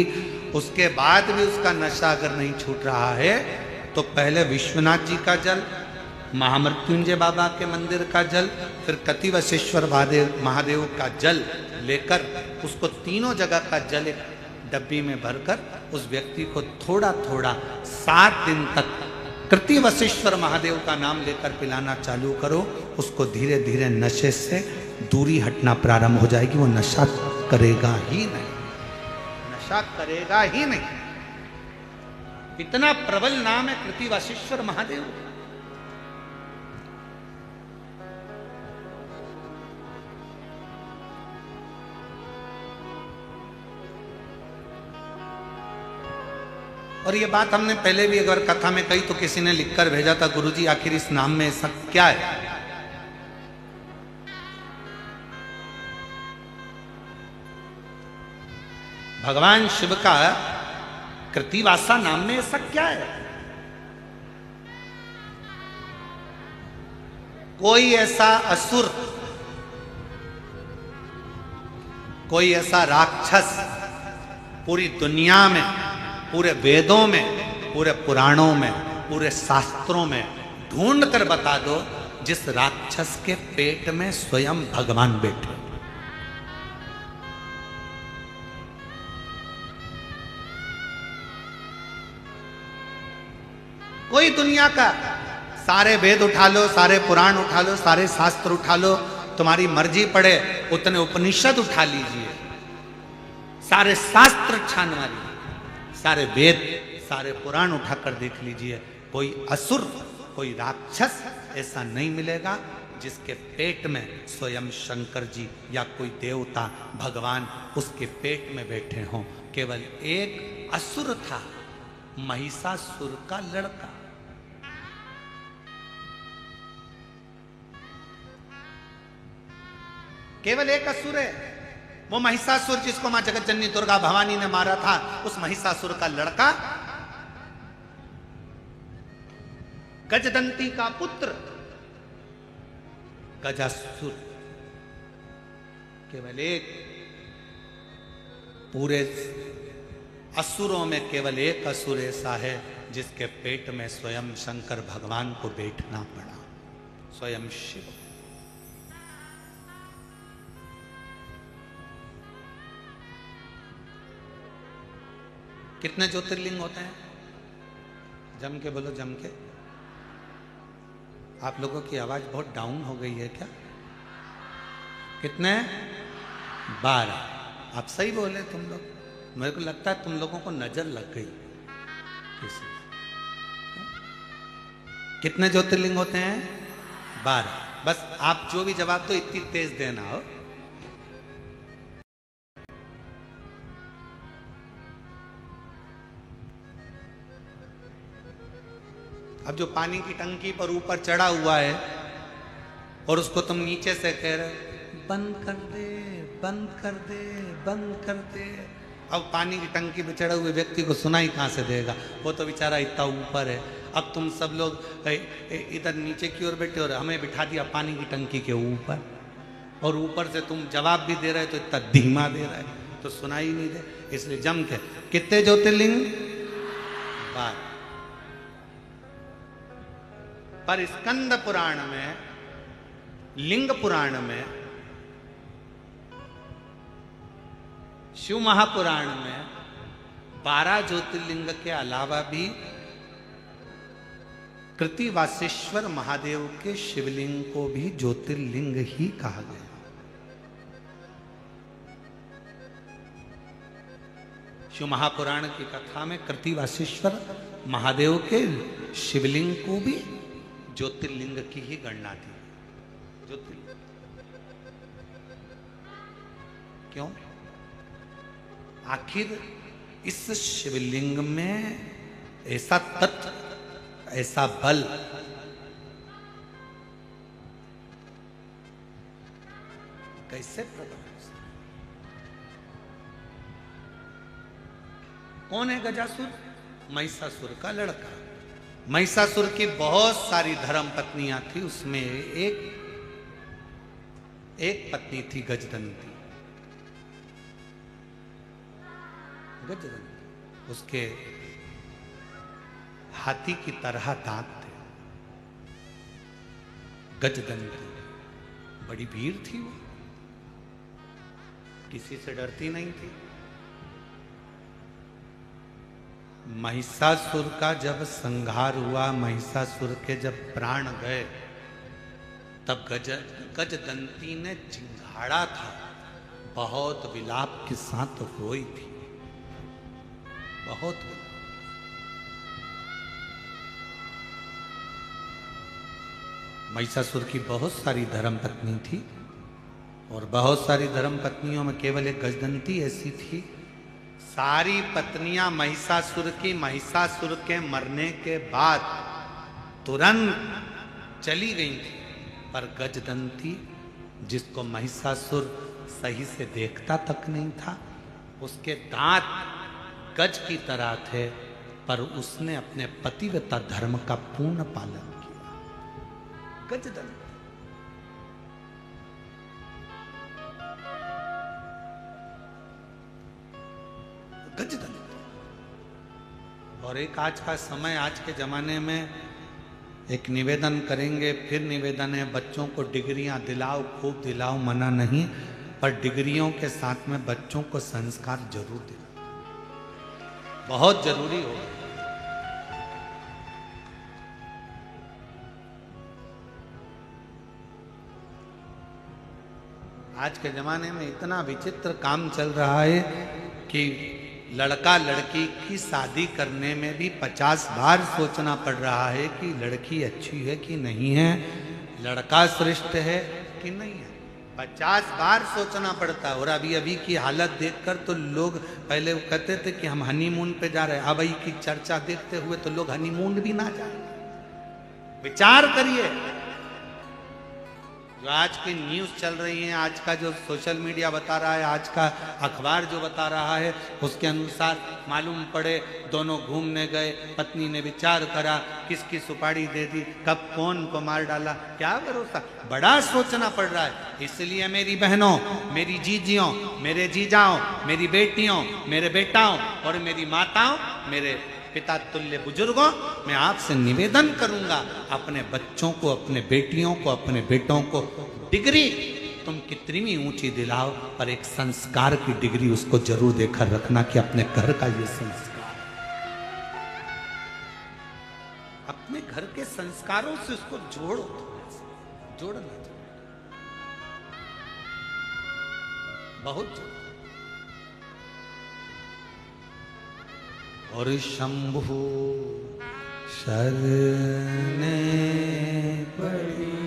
उसके बाद भी उसका नशा अगर नहीं छूट रहा है तो पहले विश्वनाथ जी का जल, महामृत्युंजय बाबा के मंदिर का जल, फिर कृतिवासेश्वर महादेव का जल लेकर उसको तीनों जगह का जल एक डब्बी में भरकर उस व्यक्ति को थोड़ा थोड़ा 7 दिन तक कृतिवासेश्वर महादेव का नाम लेकर पिलाना चालू करो। उसको धीरे धीरे नशे से दूरी हटना प्रारंभ हो जाएगी, वो नशा करेगा ही नहीं, नशा करेगा ही नहीं। इतना प्रबल नाम है कृतिवासेश्वर महादेव। और ये बात हमने पहले भी अगर कथा में कही तो किसी ने लिखकर भेजा था, गुरुजी आखिर इस नाम में ऐसा क्या है? भगवान शिव का कृतिवासा नाम में ऐसा क्या है? कोई ऐसा असुर, कोई ऐसा राक्षस पूरी दुनिया में, पूरे वेदों में, पूरे पुराणों में, पूरे शास्त्रों में ढूंढ कर बता दो जिस राक्षस के पेट में स्वयं भगवान बैठे। कोई दुनिया का सारे वेद उठा लो, सारे पुराण उठा लो, सारे शास्त्र उठा लो, तुम्हारी मर्जी पड़े उतने उपनिषद उठा लीजिए, सारे शास्त्र छान मारिए, सारे वेद, सारे पुराण उठाकर देख लीजिए, कोई असुर, कोई राक्षस ऐसा नहीं मिलेगा जिसके पेट में स्वयं शंकर जी या कोई देवता भगवान उसके पेट में बैठे हों। केवल एक असुर था, महिषासुर का लड़का। केवल एक असुर है, वो महिषासुर जिसको मां जगतजननी दुर्गा भवानी ने मारा था, उस महिषासुर का लड़का गजदंती का पुत्र गजासुर। केवल एक, पूरे असुरों में केवल एक असुर ऐसा है जिसके पेट में स्वयं शंकर भगवान को बैठना पड़ा, स्वयं शिव। कितने ज्योतिर्लिंग होते हैं? जम के बोलो, जम के। आप लोगों की आवाज बहुत डाउन हो गई है क्या? कितने? 12। आप सही बोले तुम लोग। मेरे को लगता है तुम लोगों को नजर लग गई किसी। कितने ज्योतिर्लिंग होते हैं? 12। बस आप जो भी जवाब दो इतनी तेज देना हो। अब जो पानी की टंकी पर ऊपर चढ़ा हुआ है और उसको तुम नीचे से कह रहे बंद कर दे, बंद कर दे, बंद कर दे, अब पानी की टंकी पर चढ़े हुए व्यक्ति को सुनाई कहां से देगा? वो तो बेचारा इतना ऊपर है। अब तुम सब लोग इधर नीचे की ओर बैठे और हमें बिठा दिया पानी की टंकी के ऊपर, और ऊपर से तुम जवाब भी दे रहे तो इतना धीमा दे रहा है तो सुनाई नहीं दे। इसलिए जम के। कितने ज्योतिर्लिंग? 12। पर स्कंद पुराण में, लिंग पुराण में, शिव महापुराण में 12 ज्योतिर्लिंग के अलावा भी कृतिवासेश्वर महादेव के शिवलिंग को भी ज्योतिर्लिंग ही कहा गया। शिव महापुराण की कथा में कृतिवासेश्वर महादेव के शिवलिंग को भी ज्योतिर्लिंग की ही गणना थी। ज्योतिर्लिंग क्यों? आखिर इस शिवलिंग में ऐसा तत्व, ऐसा बल, कैसे प्रकट? कौन है गजासुर? महिषासुर का लड़का। महिषासुर की बहुत सारी धर्म पत्नियां थी, उसमें एक पत्नी थी गजदंती। गजदंती, उसके हाथी की तरह दांत थे। गजदंती बड़ी वीर थी, वो किसी से डरती नहीं थी। महिषासुर का जब संहार हुआ, महिषासुर के जब प्राण गए, तब गजदंती ने चिंघाड़ा था, बहुत विलाप के साथ रोई थी, बहुत। महिषासुर की बहुत सारी धर्मपत्नी थी, और बहुत सारी धर्मपत्नियों में केवल एक गजदंती ऐसी थी। सारी पत्नियां महिषासुर की महिषासुर के मरने के बाद तुरंत चली गई थी, पर गजदंती, जिसको महिषासुर सही से देखता तक नहीं था, उसके दांत गज की तरह थे, पर उसने अपने पतिव्रता धर्म का पूर्ण पालन किया। गजदंती। और एक आज का समय, आज के जमाने में एक निवेदन करेंगे, फिर निवेदन है, बच्चों को डिग्रियां दिलाओ, खूब दिलाओ, मना नहीं, पर डिग्रियों के साथ में बच्चों को संस्कार जरूर दिलाओ, बहुत जरूरी हो। आज के जमाने में इतना विचित्र काम चल रहा है कि लड़का लड़की की शादी करने में भी 50 बार सोचना पड़ रहा है कि लड़की अच्छी है कि नहीं है, लड़का श्रेष्ठ है कि नहीं है, 50 बार सोचना पड़ता है। और अभी की हालत देखकर तो लोग, पहले वो कहते थे कि हम हनीमून पे जा रहे हैं, अब की चर्चा देखते हुए तो लोग हनीमून भी ना जाए। विचार करिए, जो आज की न्यूज़ चल रही है, आज का जो सोशल मीडिया बता रहा है, आज का अखबार जो बता रहा है, उसके अनुसार मालूम पड़े दोनों घूमने गए, पत्नी ने विचार करा, किसकी सुपारी दे दी, कब कौन को मार डाला, क्या भरोसा, बड़ा सोचना पड़ रहा है। इसलिए मेरी बहनों, मेरी जीजियों, मेरे जीजाओं, मेरी बेटियों, मेरे बेटाओं और मेरी माताओं, मेरे पिता तुल्य बुजुर्गों, मैं आपसे निवेदन करूंगा, अपने बच्चों को, अपने बेटियों को, अपने बेटों को डिग्री तुम कितनी भी ऊंची दिलाओ, पर एक संस्कार की डिग्री उसको जरूर देकर रखना कि अपने घर का ये संस्कार। अपने घर के संस्कारों से उसको जोड़ो, जोड़ना चाहिए, बहुत जोड़ो। और शंभु शरणे पड़ी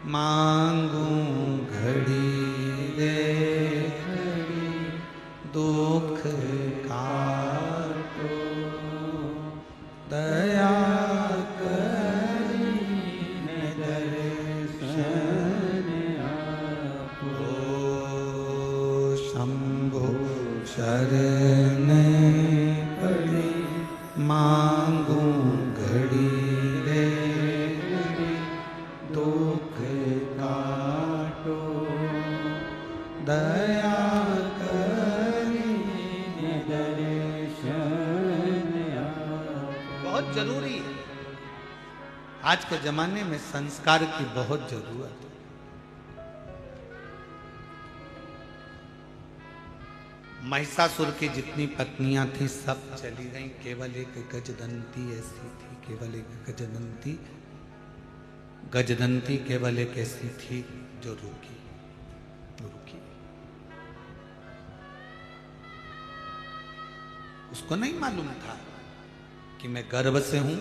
मांगू घड़ी रे घड़ी, दुख काटो दया करीने दर्शन आपो। शंभु शरणे पड़ी मांगू घड़ी रे घड़ी, दुख काटो दया करीने दर्शन आपो। बहुत जरूरी है, आज के जमाने में संस्कार की बहुत जरूरत है। महिषासुर की जितनी पत्नियां थी सब चली गईं, केवल एक गजदंती ऐसी थी, केवल एक गजदंती, गजदंती केवल एक ऐसी थी जो रुकी, रुकी। उसको नहीं मालूम था कि मैं गर्भ से हूं।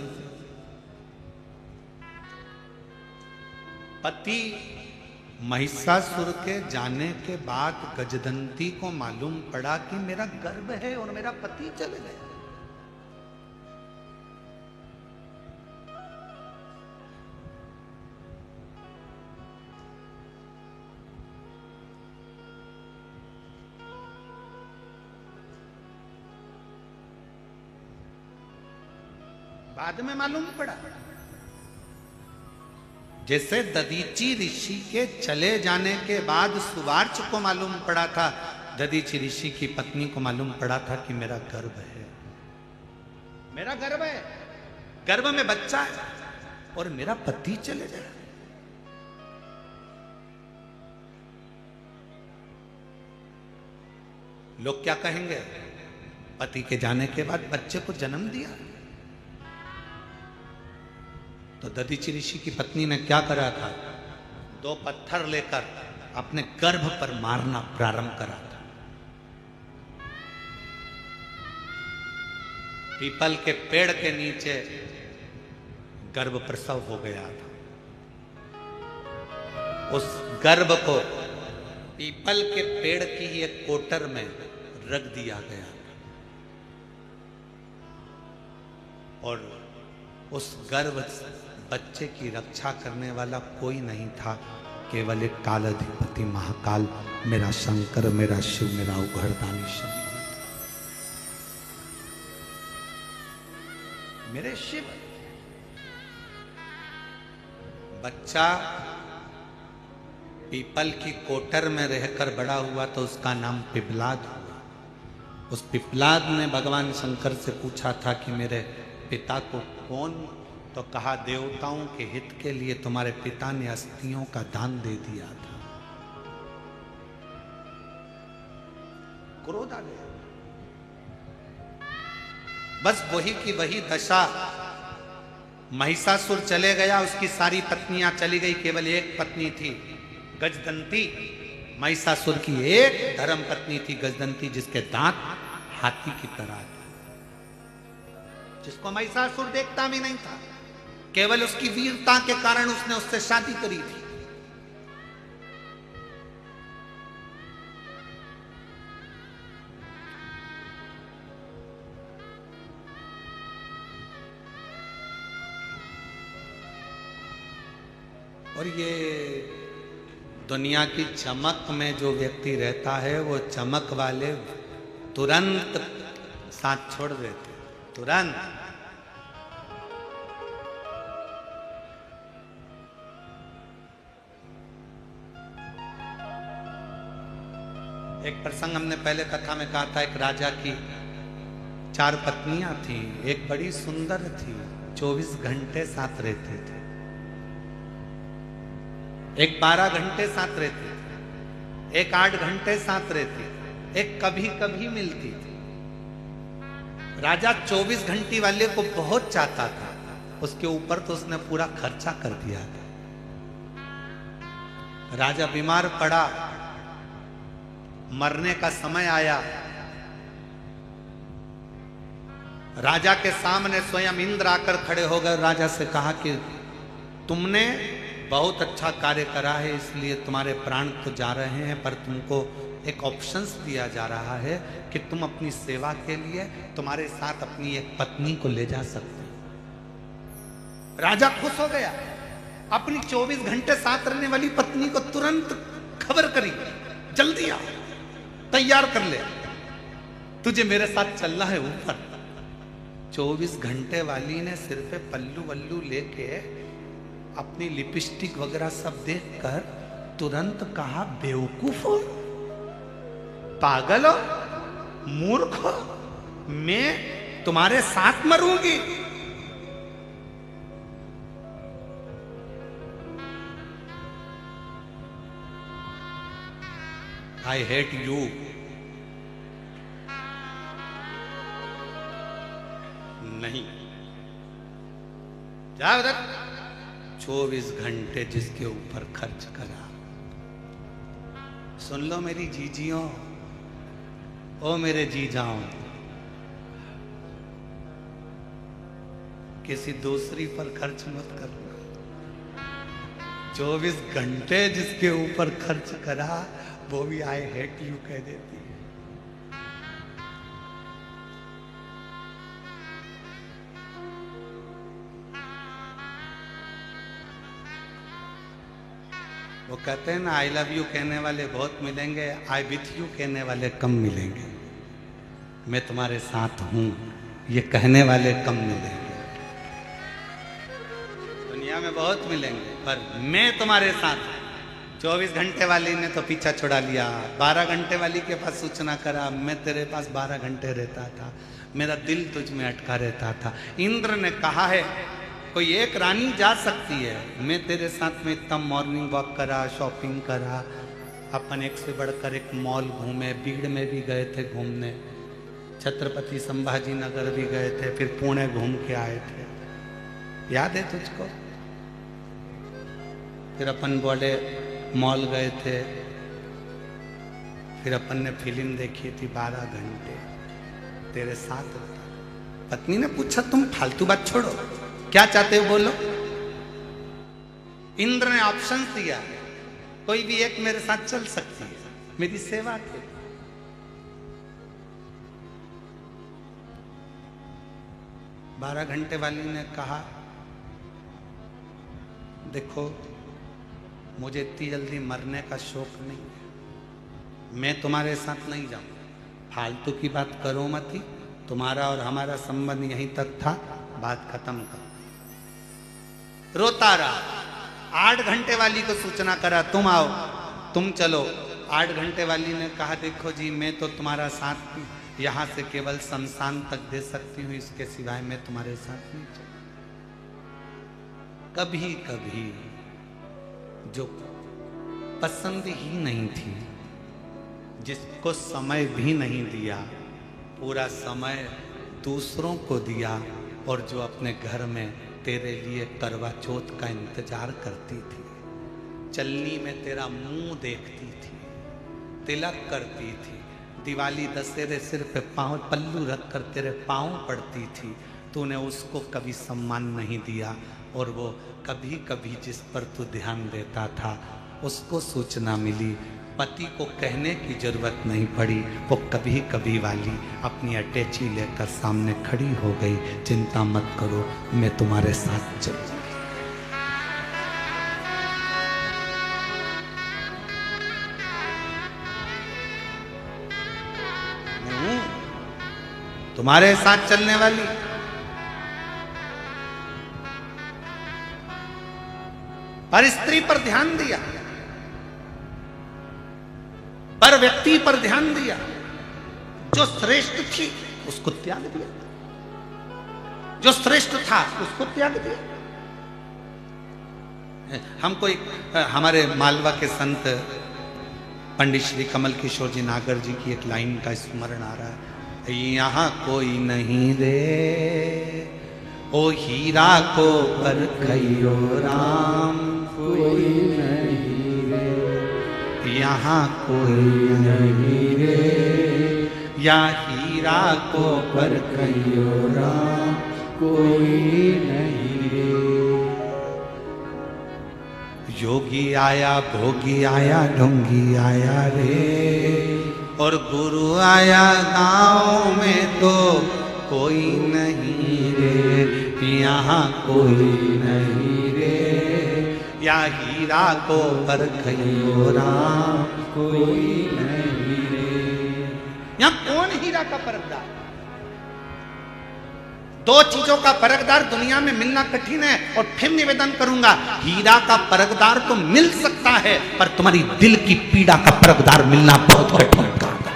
पति महिषासुर के जाने के बाद गजदंती को मालूम पड़ा कि मेरा गर्भ है और मेरा पति चले गए। बाद में मालूम पड़ा, जैसे दधीची ऋषि के चले जाने के बाद सुवार्च को मालूम पड़ा था, दधीची ऋषि की पत्नी को मालूम पड़ा था कि मेरा गर्भ है, मेरा गर्भ है, गर्भ में बच्चा है और मेरा पति चले गया। लोग क्या कहेंगे, पति के जाने के बाद बच्चे को जन्म दिया। तो दधीची ऋषि की पत्नी ने क्या करा था, 2 पत्थर लेकर अपने गर्भ पर मारना प्रारंभ करा था। पीपल के पेड़ के नीचे गर्भ प्रसव हो गया था। उस गर्भ को पीपल के पेड़ की ही एक कोटर में रख दिया गया और उस गर्भ बच्चे की रक्षा करने वाला कोई नहीं था, केवल एक कालाधिपति महाकाल, मेरा शंकर, मेरा शिव, मेरा उघड़दानी शंकर, मेरे शिव। बच्चा पीपल की कोटर में रहकर बड़ा हुआ तो उसका नाम पिपलाद हुआ। उस पिपलाद ने भगवान शंकर से पूछा था कि मेरे पिता को कौन, तो कहा देवताओं के हित के लिए तुम्हारे पिता ने अस्थियों का दान दे दिया था। क्रोध आ गया, बस वही की वही दशा। महिषासुर चले गया, उसकी सारी पत्नियां चली गई, केवल एक पत्नी थी गजदंती। महिषासुर की एक धर्म पत्नी थी गजदंती, जिसके दांत हाथी की तरह थे, जिसको महिषासुर देखता भी नहीं था, केवल उसकी वीरता के कारण उसने उससे शादी करी थी। और ये दुनिया की चमक में जो व्यक्ति रहता है, वो चमक वाले तुरंत साथ छोड़ देते, तुरंत। एक प्रसंग हमने पहले कथा में कहा था, एक राजा की 4 पत्नियां थी। एक बड़ी सुंदर थी, 24 घंटे साथ रहते थे। एक 12 घंटे साथ रहती थी, एक 8 घंटे साथ रहती, एक कभी कभी मिलती थी। राजा 24 घंटे वाले को बहुत चाहता था, उसके ऊपर तो उसने पूरा खर्चा कर दिया था। राजा बीमार पड़ा, मरने का समय आया, राजा के सामने स्वयं इंद्र आकर खड़े हो गए। राजा से कहा कि तुमने बहुत अच्छा कार्य करा है, इसलिए तुम्हारे प्राण तो जा रहे हैं, पर तुमको एक ऑप्शंस दिया जा रहा है कि तुम अपनी सेवा के लिए तुम्हारे साथ अपनी एक पत्नी को ले जा सकते हो। राजा खुश हो गया, अपनी 24 घंटे साथ रहने वाली पत्नी को तुरंत खबर करी, जल्दी आ, तैयार कर ले, तुझे मेरे साथ चलना है ऊपर। 24 घंटे वाली ने सिर पे पल्लू वल्लू लेके अपनी लिपस्टिक वगैरह सब देखकर तुरंत कहा, बेवकूफ हो, पागल हो, मूर्ख हो, मैं तुम्हारे साथ मरूंगी। I hate you. नहीं, जा उधर। 24 घंटे जिसके ऊपर खर्च करा। सुन लो मेरी जीजियों, ओ मेरे जी जाओ, किसी दूसरी पर खर्च मत करना। 24 घंटे जिसके ऊपर खर्च करा वो भी आई हेट यू कह देती है। वो कहते हैं ना, आई लव यू कहने वाले बहुत मिलेंगे, आई विथ यू कहने वाले कम मिलेंगे। मैं तुम्हारे साथ हूं ये कहने वाले कम मिलेंगे। दुनिया में बहुत मिलेंगे, पर मैं तुम्हारे साथ हूं। 24 घंटे वाली ने तो पीछा छुड़ा लिया, 12 घंटे वाली के पास सूचना करा, मैं तेरे पास 12 घंटे रहता था, मेरा दिल तुझ में अटका रहता था। इंद्र ने कहा है कोई एक रानी जा सकती है, मैं तेरे साथ में इतना मॉर्निंग वॉक करा, शॉपिंग करा, अपन एक से बढ़कर एक मॉल घूमे, भीड़ में भी गए थे घूमने, छत्रपति संभाजी नगर भी गए थे, फिर पुणे घूम के आए थे, याद है तुझको? फिर अपन बोले मॉल गए थे, फिर अपन ने फिल्म देखी थी 12 घंटे तेरे साथ। पत्नी ने पूछा तुम फालतू बात छोड़ो, क्या चाहते हो बोलो। इंद्र ने ऑप्शन दिया, कोई भी एक मेरे साथ चल सकती है मेरी सेवा के। 12 घंटे वाली ने कहा, देखो मुझे इतनी जल्दी मरने का शौक नहीं है, मैं तुम्हारे साथ नहीं जाऊंगा, फालतू की बात करो मत ही, तुम्हारा और हमारा संबंध यहीं तक था, बात खत्म कर। रोता रहा। 8 घंटे वाली को सूचना करा, तुम आओ, तुम चलो। 8 घंटे वाली ने कहा, देखो जी मैं तो तुम्हारा साथ यहाँ से केवल शमशान तक दे सकती हूँ, इसके सिवाय मैं तुम्हारे साथ नहीं चलूँ। कभी कभी जो पसंद ही नहीं थी, जिसको समय भी नहीं दिया, पूरा समय दूसरों को दिया, और जो अपने घर में तेरे लिए करवा चौथ का इंतजार करती थी, चलनी में तेरा मुंह देखती थी, तिलक करती थी, दिवाली दशहरे सिर पे पाँव पल्लू रखकर तेरे पाँव पड़ती थी, तूने उसको कभी सम्मान नहीं दिया। और वो कभी कभी जिस पर तू ध्यान देता था उसको सूचना मिली, पति को कहने की जरूरत नहीं पड़ी, वो कभी कभी वाली अपनी अटैची लेकर सामने खड़ी हो गई, चिंता मत करो मैं तुम्हारे साथ चलूंगी। तुम्हारे साथ चलने वाली। पर स्त्री पर ध्यान दिया, पर व्यक्ति पर ध्यान दिया, जो श्रेष्ठ थी उसको त्याग दिया, जो श्रेष्ठ था उसको त्याग दिया। हमको हमारे मालवा के संत पंडित श्री कमल किशोर जी नागर जी की एक लाइन का स्मरण आ रहा है, यहाँ कोई नहीं रे ओ हीरा को परखइयो राम, कोई नहीं रे, यहाँ कोई नहीं रे, या हीरा को परखइयो राम, कोई नहीं रे। योगी आया भोगी आया ढोंगी आया रे, और गुरु आया गाँव में तो कोई नहीं रे, यहाँ कोई नहीं रे, या हीरा को परखइयो राम, कोई नहीं रे। यहाँ कौन हीरा का परखदार? दो चीजों का परखदार दुनिया में मिलना कठिन है। और फिर निवेदन करूंगा, हीरा का परखदार तो मिल सकता है, पर तुम्हारी दिल की पीड़ा का परखदार मिलना बहुत कठिन काम है।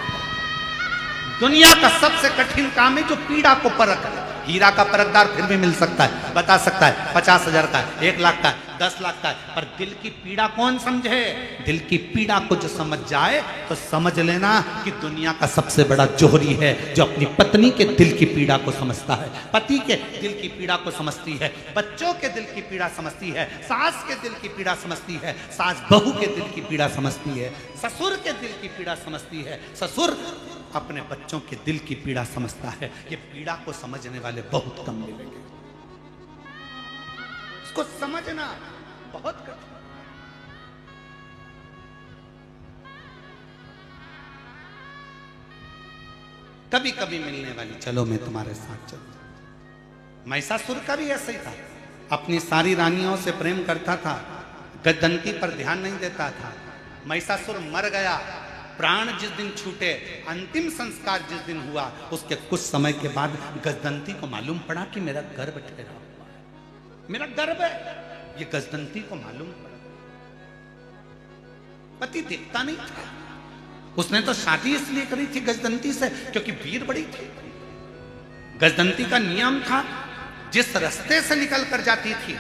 दुनिया का सबसे कठिन काम है जो पीड़ा को परख है। हीरा का परखदार फिर भी मिल सकता है, बता सकता है 50,000 का है, 1 लाख का है, 10 लाख का है, पर दिल की पीड़ा कौन समझे? दिल की पीड़ा को जो समझ जाए तो समझ लेना कि दुनिया का सबसे बड़ा जोहरी है जो अपनी पत्नी के दिल की पीड़ा को समझता है, पति के दिल की पीड़ा को समझती है, बच्चों के दिल की पीड़ा समझती है, सास के दिल की पीड़ा समझती है, सास बहू के दिल की पीड़ा समझती है, ससुर के दिल की पीड़ा समझती है, ससुर अपने बच्चों के दिल की पीड़ा समझता है। ये पीड़ा को समझने वाले बहुत कम मिलेंगे। इसको समझना बहुत कठिन। कभी कभी मिलने वाली, चलो मैं तुम्हारे साथ चलूं। महिषासुर का भी ऐसा ही था, अपनी सारी रानियों से प्रेम करता था, गजदंती पर ध्यान नहीं देता था। महिषासुर मर गया, प्राण जिस दिन छूटे, अंतिम संस्कार जिस दिन हुआ, उसके कुछ समय के बाद गजदंती को मालूम पड़ा कि मेरा गर्भ ठहरा हुआ है, मेरा गर्भ है। ये गजदंती को मालूम पड़ा। पति दिखता नहीं था, उसने तो शादी इसलिए करी थी गजदंती से क्योंकि वीर बड़ी थी। गजदंती का नियम था, जिस रास्ते से निकल कर जाती थी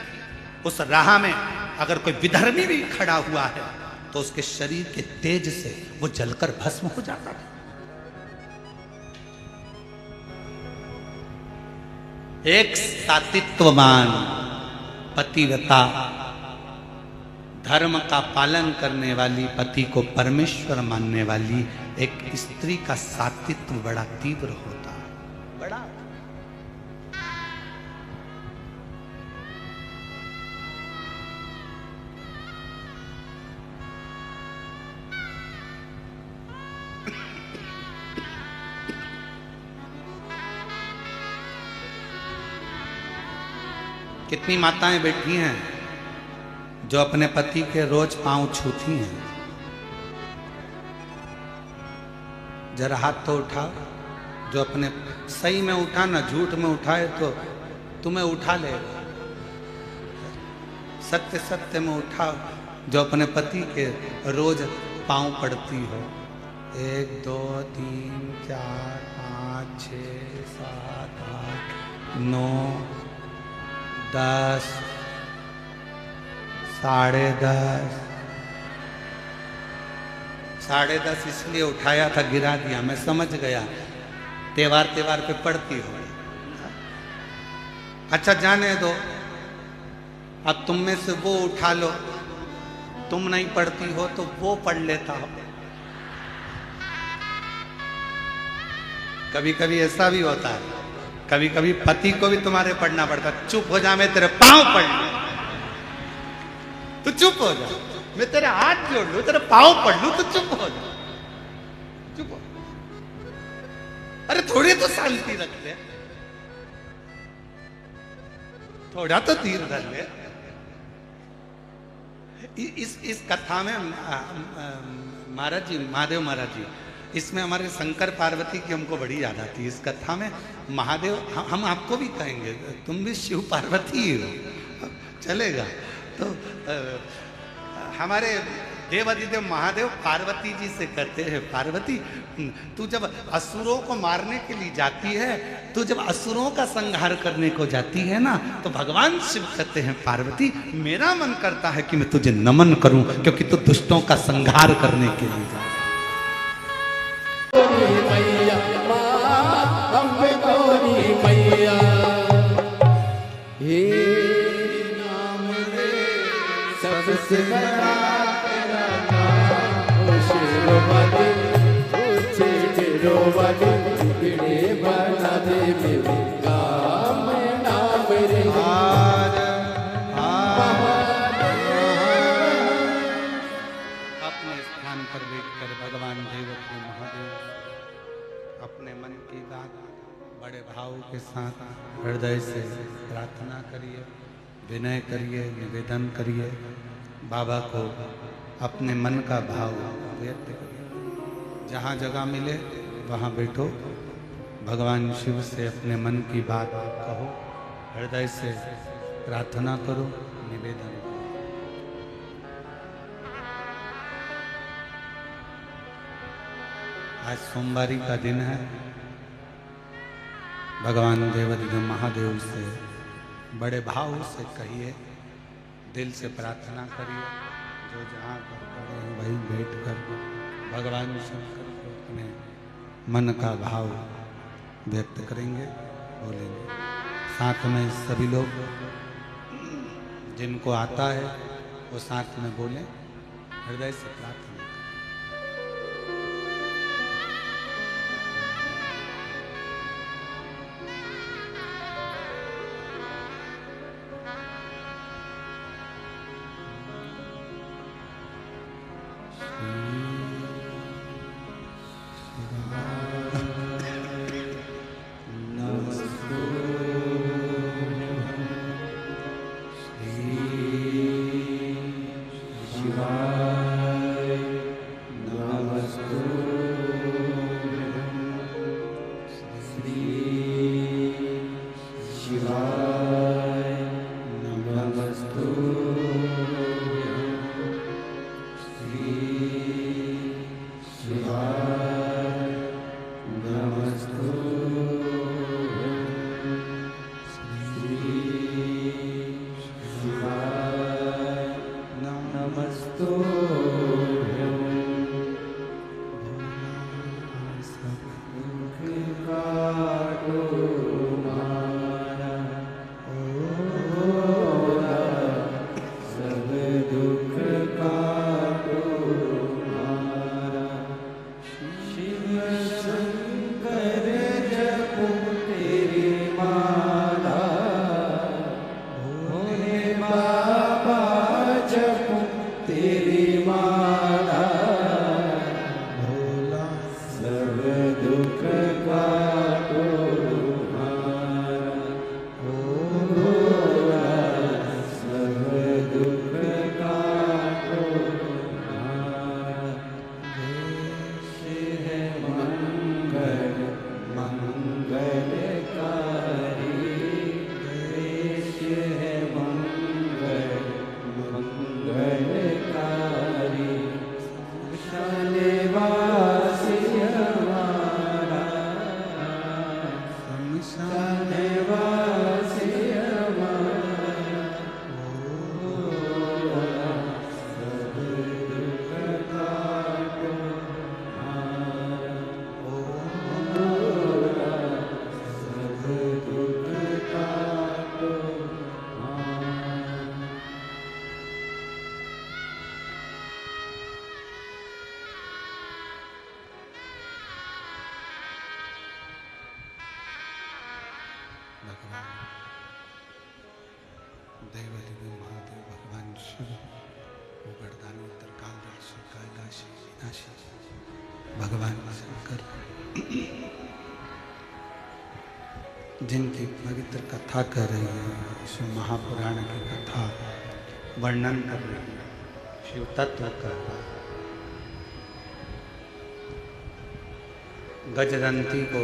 उस राह में अगर कोई विधर्मी भी खड़ा हुआ है तो उसके शरीर के तेज से वो जलकर भस्म हो जाता था। एक सातित्ववान पतिव्रता, धर्म का पालन करने वाली, पति को परमेश्वर मानने वाली एक स्त्री का सातित्व बड़ा तीव्र होता है, बड़ा। कितनी माताएं बैठी हैं जो अपने पति के रोज पांव छूती हैं? जरा हाथ तो उठाओ। जो अपने सही में उठा ना झूठ में उठाए तो तुम्हें उठा लेगा। सत्य सत्य में उठाओ जो अपने पति के रोज पांव पड़ती हो। 1 2 3 4 5 6 7 8 9 10 10:30 10:30 इसलिए उठाया था, गिरा दिया, मैं समझ गया त्योहार पे पढ़ती हो। अच्छा जाने दो, अब तुम में से वो उठा लो, तुम नहीं पढ़ती हो तो वो पढ़ लेता हो। कभी कभी ऐसा भी होता है, कभी कभी पति को भी तुम्हारे पढ़ना पड़ता। चुप हो जा, मैं तेरे पांव पढ़ लूं। तू चुप हो जा, मैं तेरे हाथ जोड़ लूं, तेरे पांव पढ़ लूं, तो चुप हो जा, चुप हो। अरे थोड़ी तो शांति रख ले, थोड़ा तो धीर धर ले। इस कथा में महाराज जी, महादेव महाराज जी, इसमें हमारे शंकर पार्वती की हमको बड़ी याद आती है। इस कथा में महादेव, हम आपको भी कहेंगे तुम भी शिव पार्वती ही हो, चलेगा। तो हमारे देवादिदेव महादेव पार्वती जी से कहते हैं, पार्वती तू जब असुरों को मारने के लिए जाती है, तू जब असुरों का संहार करने को जाती है ना, तो भगवान शिव कहते हैं पार्वती मेरा मन करता है कि मैं तुझे नमन करूं, क्योंकि तू दुष्टों का संहार करने के लिए जा। सिमरा तेरा नाम ओ शिरोमणि ऊंचे गिरोमणि बिगड़े बना दे मेरे काम नाम रे अपने स्थान पर बैठकर भगवान देवकी महादेव अपने मन की बात बड़े भाव के साथ हृदय से प्रार्थना करिए, विनय करिए, निवेदन करिए, बाबा को अपने मन का भाव व्यक्त करिए। जहाँ जगह मिले वहाँ बैठो, भगवान शिव से अपने मन की बात कहो, हृदय से प्रार्थना करो, निवेदन करो। आज सोमवारी का दिन है। भगवान देवाधिदेव महादेव से बड़े भाव से कहिए, दिल से प्रार्थना करिए। जो जहाँ पर खड़े हैं वहीं बैठकर भगवान शंकर को अपने मन का भाव व्यक्त करेंगे, बोलेंगे। साथ में सभी लोग जिनको आता है वो साथ में बोलें, हृदय से प्रार्थना। देवाधिदेव महादेव भगवान शिव को वरदानी उत्तरकाल राशि कैलाशी विनाशी भगवान शंकर जिनकी पवित्र कथा कर रही है, शिव महापुराण की कथा वर्णन कर रही है, शिव तत्व कर रहा है। गजदंती को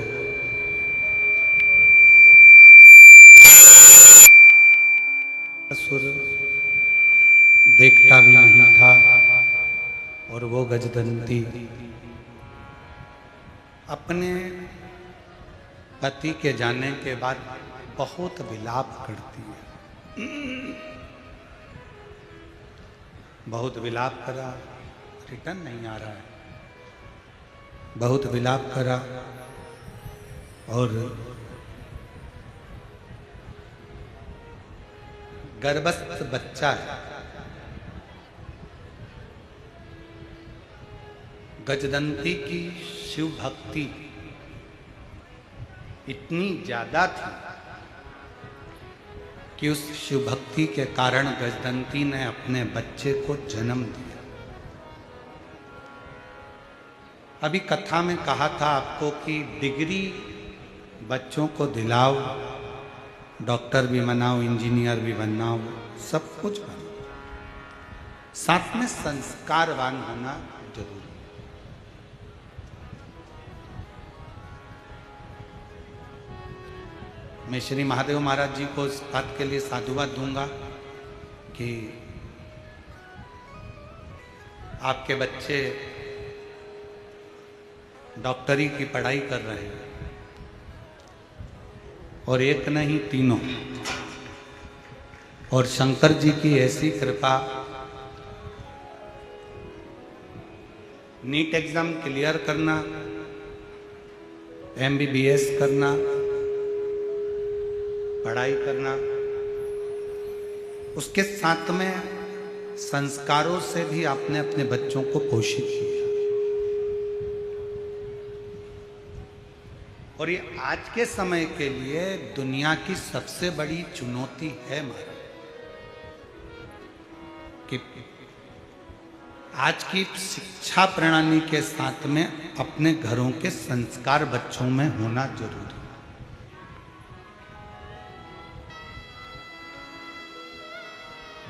असुर देखता भी नहीं था और वो गजदंती अपने पति के जाने के बाद बहुत विलाप करती है। बहुत विलाप करा, रिटर्न नहीं आ रहा है। बहुत विलाप करा और गर्भस्थ बच्चा है, गजदंती की शिव भक्ति इतनी ज्यादा थी कि उस शिव भक्ति के कारण गजदंती ने अपने बच्चे को जन्म दिया। अभी कथा में कहा था आपको कि डिग्री बच्चों को दिलाओ, डॉक्टर भी बनाओ, इंजीनियर भी बनाओ, सब कुछ बनाओ, साथ में संस्कारवान होना जरूरी। मैं श्री महादेव महाराज जी को इस बात के लिए साधुवाद दूंगा कि आपके बच्चे डॉक्टरी की पढ़ाई कर रहे हैं, और एक नहीं तीनों। और शंकर जी की ऐसी कृपा, नीट एग्जाम क्लियर करना, MBBS करना, पढ़ाई करना, उसके साथ में संस्कारों से भी आपने अपने बच्चों को पोषित किया। और ये आज के समय के लिए दुनिया की सबसे बड़ी चुनौती है महाराज, कि आज की शिक्षा प्रणाली के साथ में अपने घरों के संस्कार बच्चों में होना जरूरी।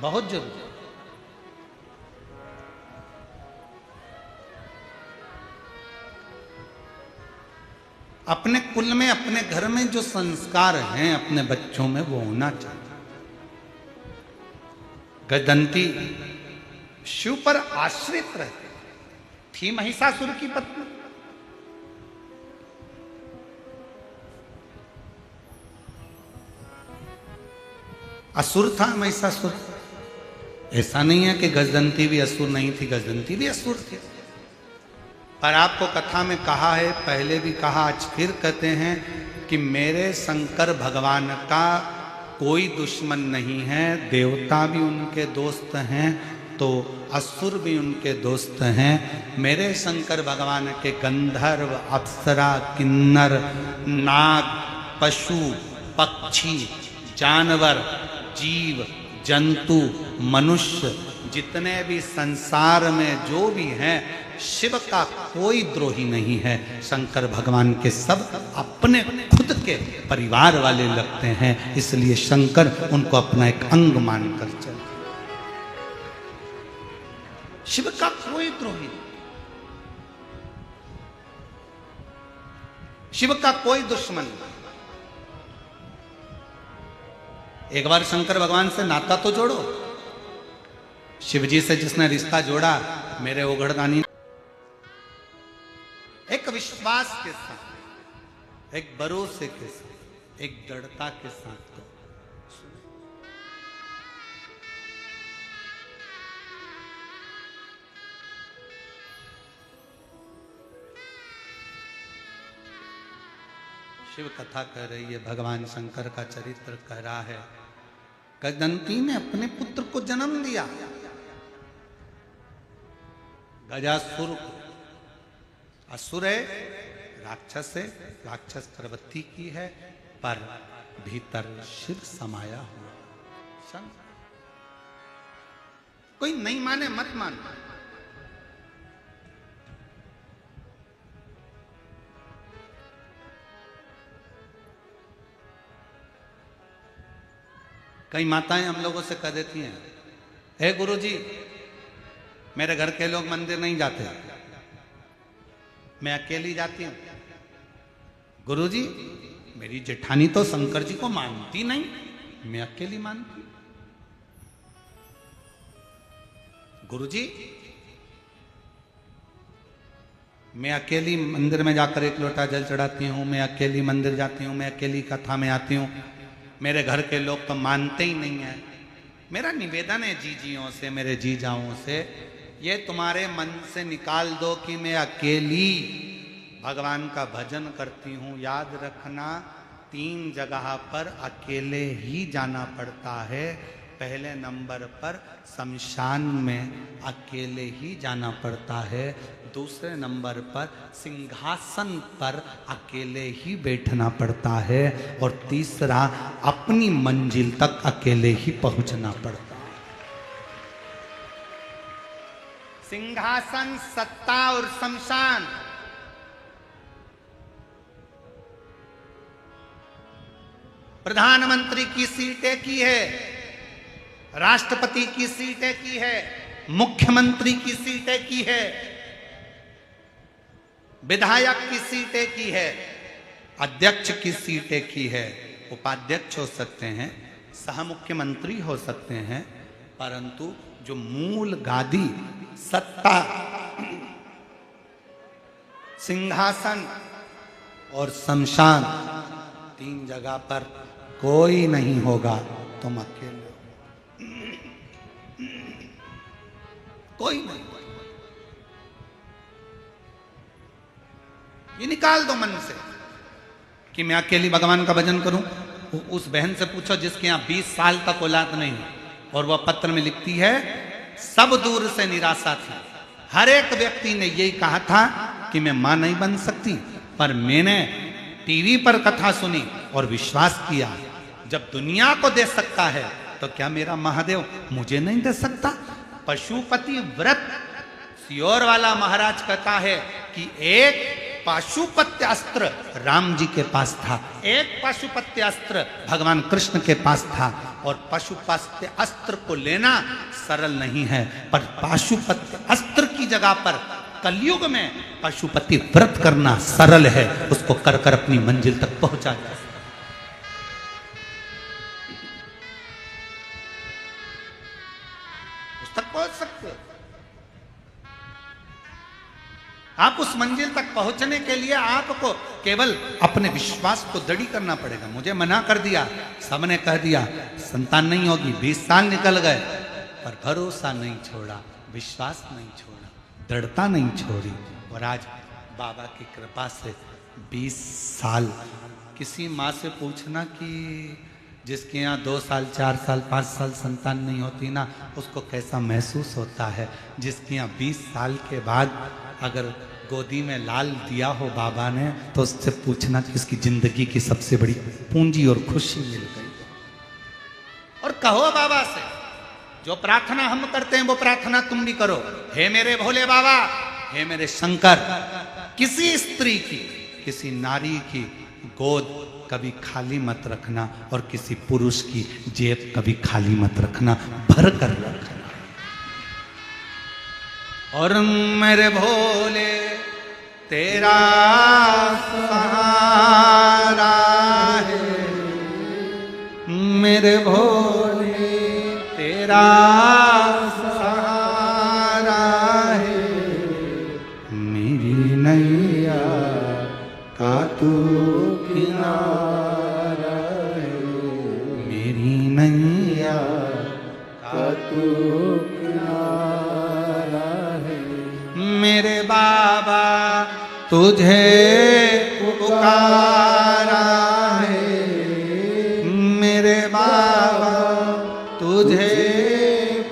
बहुत जरूरी। अपने कुल में, अपने घर में जो संस्कार हैं अपने बच्चों में, वो होना चाहिए। गजदंती शिव पर आश्रित रहती थी, महिषासुर की पत्नी। असुर था महिषासुर, ऐसा नहीं है कि गजदंती भी असुर नहीं थी, गजदंती भी असुर थी। पर आपको कथा में कहा है, पहले भी कहा, आज फिर कहते हैं कि मेरे शंकर भगवान का कोई दुश्मन नहीं है, देवता भी उनके दोस्त हैं तो असुर भी उनके दोस्त हैं। मेरे शंकर भगवान के गंधर्व, अप्सरा, किन्नर, नाग, पशु, पक्षी, जानवर, जीव, जंतु, मनुष्य, जितने भी संसार में जो भी हैं, शिव का कोई द्रोही नहीं है। शंकर भगवान के सब अपने खुद के परिवार वाले लगते हैं, इसलिए शंकर उनको अपना एक अंग मानकर चलते। शिव का कोई द्रोही नहीं, शिव का कोई दुश्मन नहीं। एक बार शंकर भगवान से नाता तो जोड़ो। शिव जी से जिसने रिश्ता जोड़ा, मेरे ओघड़दानी, एक विश्वास के साथ, एक भरोसे के साथ, एक दृढ़ता के साथ। तो शिव कथा कह रही है, भगवान शंकर का चरित्र कह रहा है। गजदंती ने अपने पुत्र को जन्म दिया, गजासुर को। असुर है, राक्षस है, राक्षस प्रवृत्ति की है, पर भीतर शिव समाया हुआ। शंकर कोई नहीं माने मत मान, कई माताएं हम लोगों से कह देती हैं, हे गुरुजी, मेरे घर के लोग मंदिर नहीं जाते, मैं अकेली जाती हूं। गुरुजी, मेरी जेठानी तो शंकर जी को मानती नहीं, मैं अकेली मानती। गुरुजी, मैं अकेली मंदिर में जाकर एक लोटा जल चढ़ाती हूं, मैं अकेली मंदिर जाती हूं, मैं अकेली कथा में आती हूं, मेरे घर के लोग तो मानते ही नहीं है। मेरा निवेदन है जीजियों से, मेरे जीजाओं से, ये तुम्हारे मन से निकाल दो कि मैं अकेली भगवान का भजन करती हूँ। याद रखना, 3 जगह पर अकेले ही जाना पड़ता है। पहले नंबर पर शमशान में अकेले ही जाना पड़ता है, दूसरे नंबर पर सिंहासन पर अकेले ही बैठना पड़ता है, और तीसरा अपनी मंजिल तक अकेले ही पहुंचना पड़ता है। सिंहासन, सत्ता और शमशान, प्रधानमंत्री की सीट एक ही है, राष्ट्रपति की सीट एक ही है, मुख्यमंत्री की सीट एक ही है, विधायक की सीट एक ही है, अध्यक्ष की सीट एक ही है। उपाध्यक्ष हो सकते हैं, सह मुख्यमंत्री हो सकते हैं, परंतु जो मूल गादी, सत्ता, सिंहासन और शमशान, तीन जगह पर कोई नहीं होगा। तुम अकेले, कोई नहीं। ये निकाल दो मन से कि मैं अकेली भगवान का भजन करूं। उस बहन से पूछो जिसके यहां 20 साल तक औलाद नहीं, और वह पत्र में लिखती है, सब दूर से निराशा थी। हर एक व्यक्ति ने यही कहा था कि मैं मां नहीं बन सकती, पर मैंने टीवी पर कथा सुनी और विश्वास किया, जब दुनिया को दे सकता है तो क्या मेरा महादेव मुझे नहीं दे सकता। पशुपति व्रत, सियोर वाला महाराज कहता है कि एक पाशुपत्य अस्त्र राम जी के पास था, एक पाशुपत्य अस्त्र भगवान कृष्ण के पास था, और पाशुपत्य अस्त्र को लेना सरल नहीं है, पर पाशुपत्य अस्त्र की जगह पर कलयुग में पशुपति व्रत करना सरल है। उसको कर कर अपनी मंजिल तक पहुंचा जा सकता। उस तक पहुंच सकते हो आप। उस मंजिल तक पहुंचने के लिए आपको केवल अपने विश्वास को दृढ़ करना पड़ेगा। मुझे मना कर दिया, सबने कह दिया संतान नहीं होगी, 20 साल निकल गए, पर भरोसा नहीं छोड़ा, विश्वास नहीं छोड़ा, दृढ़ता नहीं छोड़ी, और आज बाबा की कृपा से 20 साल। किसी माँ से पूछना कि जिसके यहाँ 2 साल 4 साल 5 साल संतान नहीं होती ना, उसको कैसा महसूस होता है। जिसके यहाँ 20 साल के बाद अगर गोदी में लाल दिया हो बाबा ने, तो उससे पूछना कि उसकी जिंदगी की सबसे बड़ी पूंजी और खुशी मिल गई। और कहो बाबा से, जो प्रार्थना हम करते हैं वो प्रार्थना तुम भी करो। हे मेरे भोले बाबा, हे मेरे शंकर, किसी स्त्री की, किसी नारी की गोद कभी खाली मत रखना, और किसी पुरुष की जेब कभी खाली मत रखना, भर कर रखना। और मेरे भोले तेरा सहारा है, मेरे भोले तेरा सहारा है, मेरी नैया का तू किनारा है, मेरी नैया का तू किनारा है। मेरे बाबा तुझे पुकारा है, मेरे बाबा तुझे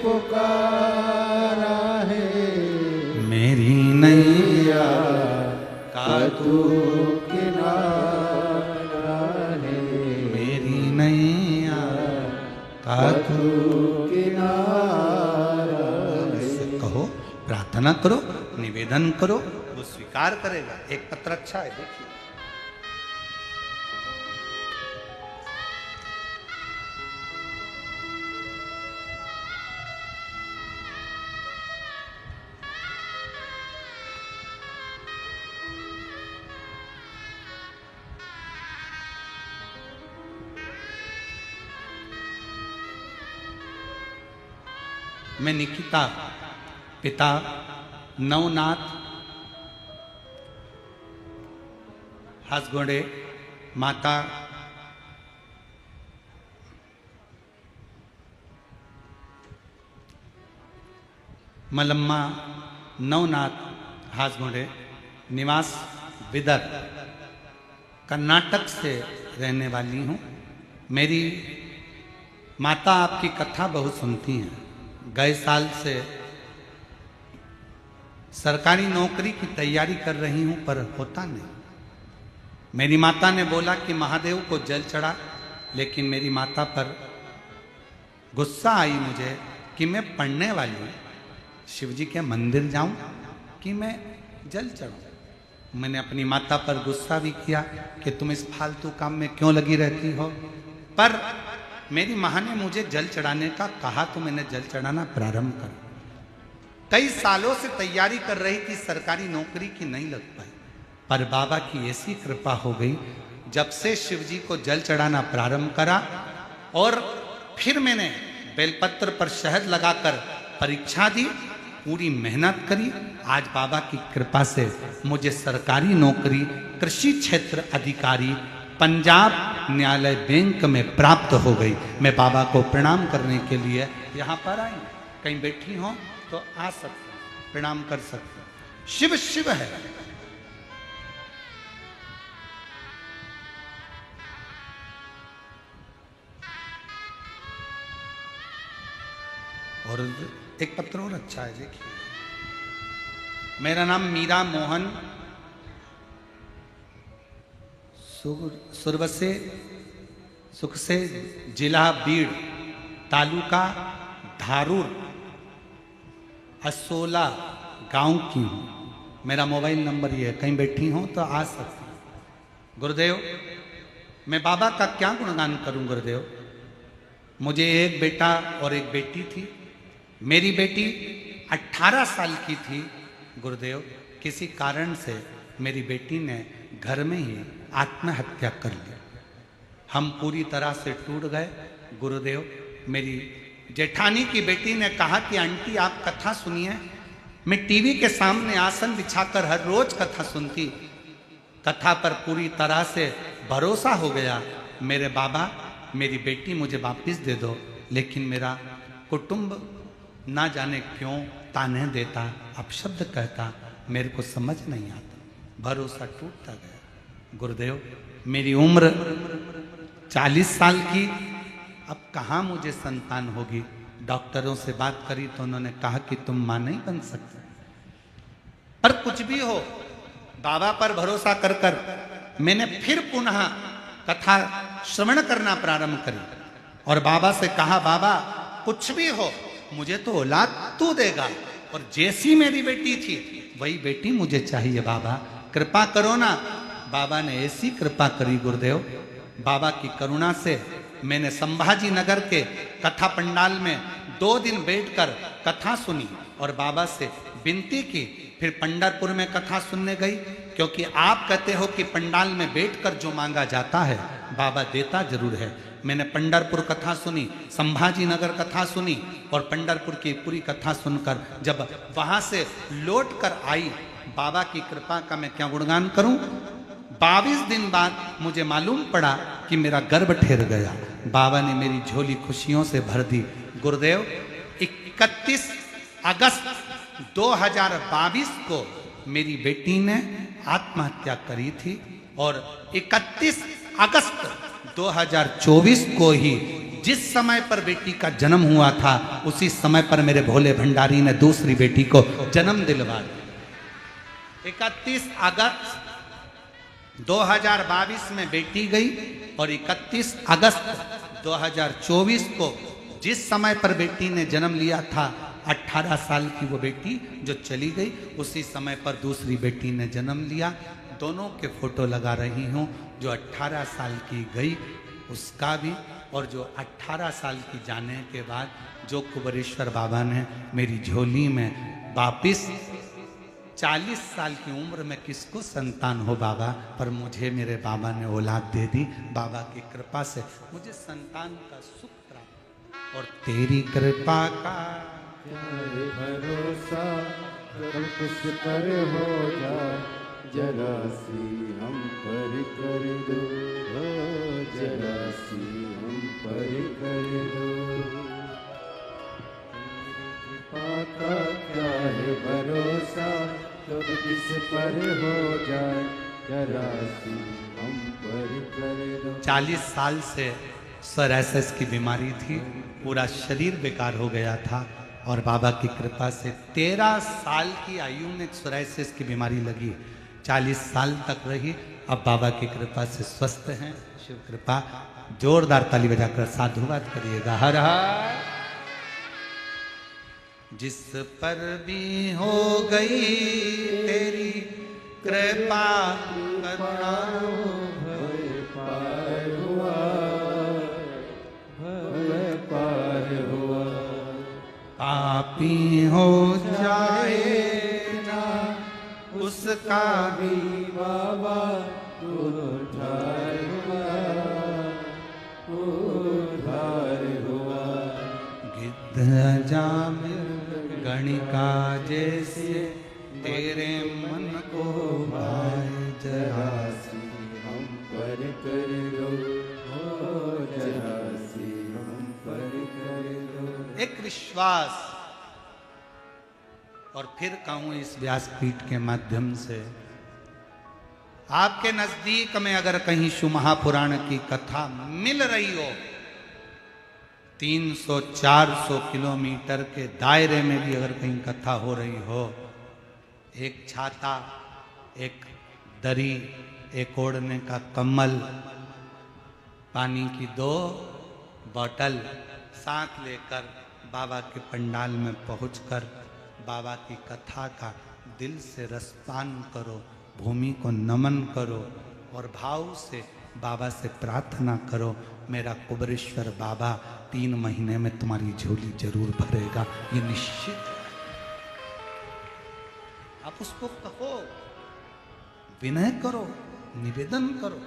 पुकारा है, मेरी नैया का तू किनारा है, मेरी नैया का तू किनारा है। कहो, प्रार्थना करो, निवेदन करो, वो स्वीकार करेगा। एक पत्र अच्छा है, देखिए। मैं निकिता, पिता नवनाथ हासगोड़े, माता मलम्मा नवनाथ हासगोड़े, निवास बिदर, कर्नाटक से रहने वाली हूँ। मेरी माता आपकी कथा बहुत सुनती हैं। गए साल से सरकारी नौकरी की तैयारी कर रही हूं पर होता नहीं। मेरी माता ने बोला कि महादेव को जल चढ़ा, लेकिन मेरी माता पर गुस्सा आई मुझे कि मैं पढ़ने वाली हूं, शिव जी के मंदिर जाऊं कि मैं जल चढ़ूं। मैंने अपनी माता पर गुस्सा भी किया कि तुम इस फालतू काम में क्यों लगी रहती हो, पर मेरी माँ ने मुझे जल चढ़ाने का कहा तो मैंने जल चढ़ाना प्रारंभ कर। कई सालों से तैयारी कर रही थी, सरकारी नौकरी की नहीं लग पाई, पर बाबा की ऐसी कृपा हो गई जब से शिव जी को जल चढ़ाना प्रारंभ करा और फिर मैंने बेलपत्र पर शहद लगाकर परीक्षा दी, पूरी मेहनत करी। आज बाबा की कृपा से मुझे सरकारी नौकरी कृषि क्षेत्र अधिकारी पंजाब न्यायालय बैंक में प्राप्त हो गई। मैं बाबा को प्रणाम करने के लिए यहाँ पर आई। कहीं बैठी हो तो आ सकते, प्रणाम कर सकते। शिव शिव है। और एक पत्र और अच्छा है, देखिए। मेरा नाम मीरा मोहन, सुरवसे सुख से, जिला बीड़, तालुका धारूर, असोला गांव की हूँ। मेरा मोबाइल नंबर ये है, कहीं बैठी हो तो आ सकती। गुरुदेव, मैं बाबा का क्या गुणगान करूं गुरुदेव। मुझे एक बेटा और एक बेटी थी। मेरी बेटी 18 साल की थी गुरुदेव। किसी कारण से मेरी बेटी ने घर में ही आत्महत्या कर ली। हम पूरी तरह से टूट गए गुरुदेव। मेरी जेठानी की बेटी ने कहा कि आंटी आप कथा सुनिए। मैं टीवी के सामने आसन बिछाकर हर रोज कथा सुनती। कथा पर पूरी तरह से भरोसा हो गया। मेरे बाबा, मेरी बेटी मुझे वापिस दे दो, लेकिन मेरा कुटुंब ना जाने क्यों ताने देता, अपशब्द कहता, मेरे को समझ नहीं आता। भरोसा टूटता गया गुरुदेव। मेरी उम्र 40 साल की, अब कहाँ मुझे संतान होगी। डॉक्टरों से बात करी तो उन्होंने कहा कि तुम मां नहीं बन सकते। पर कुछ भी हो, बाबा पर भरोसा कर कर मैंने फिर पुनः कथा श्रवण करना प्रारंभ करी और बाबा से कहा, बाबा कुछ भी हो मुझे तो औलाद तू देगा, और जैसी मेरी बेटी थी वही बेटी मुझे चाहिए। बाबा कृपा करो ना। बाबा ने ऐसी कृपा करी गुरुदेव। बाबा की करुणा से मैंने संभाजी नगर के कथा पंडाल में 2 दिन बैठकर कथा सुनी और बाबा से विनती की। फिर पंढरपुर में कथा सुनने गई, क्योंकि आप कहते हो कि पंडाल में बैठकर जो मांगा जाता है बाबा देता जरूर है। मैंने पंढरपुर कथा सुनी, संभाजी नगर कथा सुनी और पंढरपुर की पूरी कथा सुनकर जब वहां से लौट कर आई, बाबा की कृपा का मैं क्या गुणगान करूं। 22 दिन बाद मुझे मालूम पड़ा कि मेरा गर्भ ठहर गया। बाबा ने मेरी झोली खुशियों से भर दी गुरुदेव। 31 अगस्त 2022 को मेरी बेटी ने आत्महत्या करी थी और 31 अगस्त 2024 को ही जिस समय पर बेटी का जन्म हुआ था उसी समय पर मेरे भोले भंडारी ने दूसरी बेटी को जन्म दिलवा दिया। 31 अगस्त 2022 में बेटी गई और 31 अगस्त 2024 को जिस समय पर बेटी ने जन्म लिया था, 18 साल की वो बेटी जो चली गई, उसी समय पर दूसरी बेटी ने जन्म लिया। दोनों के फोटो लगा रही हूँ। जो 18 साल की गई उसका भी, और जो 18 साल की जाने के बाद जो कुबेरेश्वर बाबा ने मेरी झोली में वापिस 40 साल की उम्र में किसको संतान हो बाबा, पर मुझे मेरे बाबा ने औलाद दे दी। बाबा की कृपा से मुझे संतान का सुख प्राप्त, और तेरी कृपा का भरोसा कब कुछ पर हो जाए, जरा सी हम पर कर दो, जरा सी हम पर कर दो। कृपा का क्या है भरोसा, कब किस पर हो जाए, जरा सी हम पर कर दो। 40 साल से सोरायसिस की बीमारी थी, पूरा शरीर बेकार हो गया था और बाबा की कृपा से 13 साल की आयु में सोरायसिस की बीमारी लगी, 40 साल तक रही। अब बाबा की कृपा से स्वस्थ हैं, शिव कृपा। जोरदार ताली बजाकर साधुवाद करिएगा। हर हर। जिस पर भी हो गई तेरी कृपा करुणा, भय पार हुआ, भय पार हुआ। पापी हो जाए ना उसका भी बाबा उद्धार हुआ, उद्धार हुआ। गिद्ध जामिल गणिका जैसे तेरे मन को भाए जरा सी हम पर कर दो, हो जरा सी हम पर कर दो। एक विश्वास। और फिर कहूं इस व्यासपीठ के माध्यम से, आपके नजदीक में अगर कहीं शिव महापुराण की कथा मिल रही हो, 300-400 किलोमीटर के दायरे में भी अगर कहीं कथा हो रही हो, एक छाता, एक दरी, एक ओढ़ने का कम्बल, पानी की 2 बोतल साथ लेकर बाबा के पंडाल में पहुंचकर बाबा की कथा का दिल से रसपान करो, भूमि को नमन करो और भाव से बाबा से प्रार्थना करो, मेरा कुबरेश्वर बाबा 3 महीने में तुम्हारी झोली जरूर भरेगा, ये निश्चित है। आप उसको कहो, विनय करो, निवेदन करो।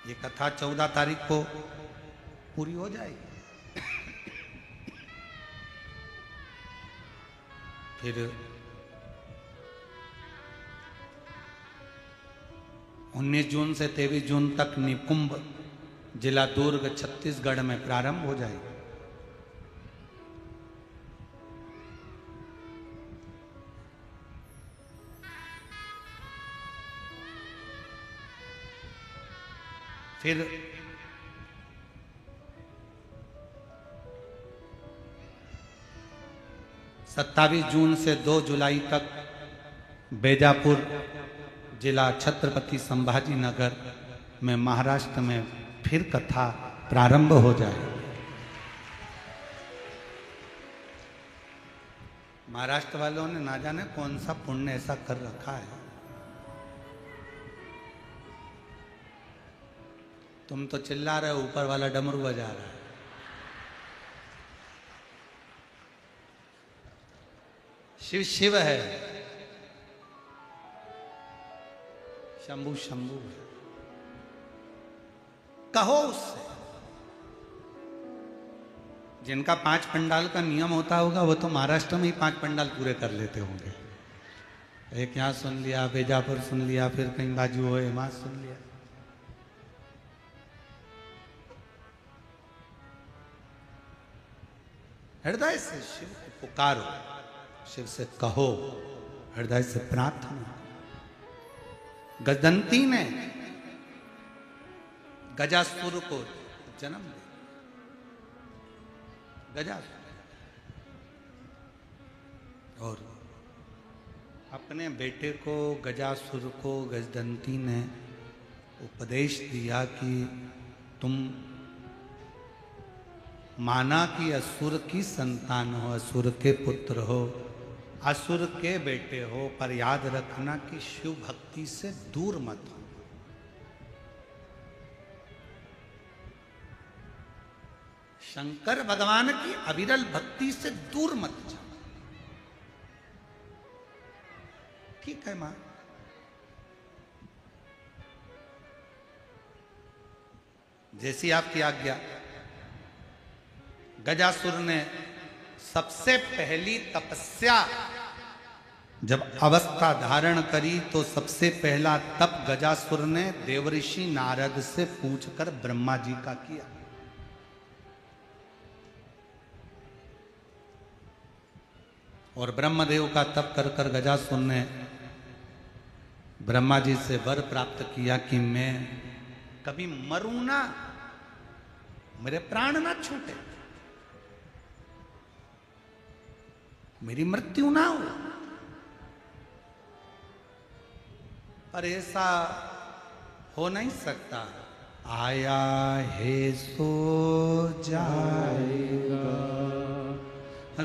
ये कथा 14 तारीख को पूरी हो जाएगी। फिर 19 जून से 23 जून तक निकुंभ जिला दुर्ग छत्तीसगढ़ में प्रारंभ हो जाएगी। फिर 27 जून से 2 जुलाई तक बेजापुर जिला छत्रपति संभाजी नगर में महाराष्ट्र में फिर कथा प्रारंभ हो जाए। महाराष्ट्र वालों ने ना जाने कौन सा पुण्य ऐसा कर रखा है, तुम तो चिल्ला रहे हो, ऊपर वाला डमरू बजा रहा है। शिव शिव है, शंभु शंभु है। कहो उससे। जिनका 5 पंडाल का नियम होता होगा वो तो महाराष्ट्र में ही 5 पंडाल पूरे कर लेते होंगे। एक यहाँ सुन लिया, बेजापुर सुन लिया, फिर कहीं बाजू हो वहां सुन लिया। हृदय से शिव को पुकारो, शिव से कहो, हृदय से प्रार्थना। गजदंती ने गजासुर को जन्म दिया। गजासुर और अपने बेटे को गजासुर को गजदंती ने उपदेश दिया कि तुम माना कि असुर की संतान हो, असुर के पुत्र हो, असुर के बेटे हो, पर याद रखना कि शिव भक्ति से दूर मत हो। शंकर भगवान की अविरल भक्ति से दूर मत जाओ। ठीक है मां, जैसी आपकी आज्ञा। गजासुर ने सबसे पहली तपस्या जब अवस्था धारण करी तो सबसे पहला तप गजासुर ने देवऋषि नारद से पूछकर ब्रह्मा जी का किया। और ब्रह्मदेव का तप कर कर गजासुर ने ब्रह्मा जी से वर प्राप्त किया कि मैं कभी मरूं ना, मेरे प्राण ना छूटे, मेरी मृत्यु ना हो। पर ऐसा हो नहीं सकता। आया है सो जाएगा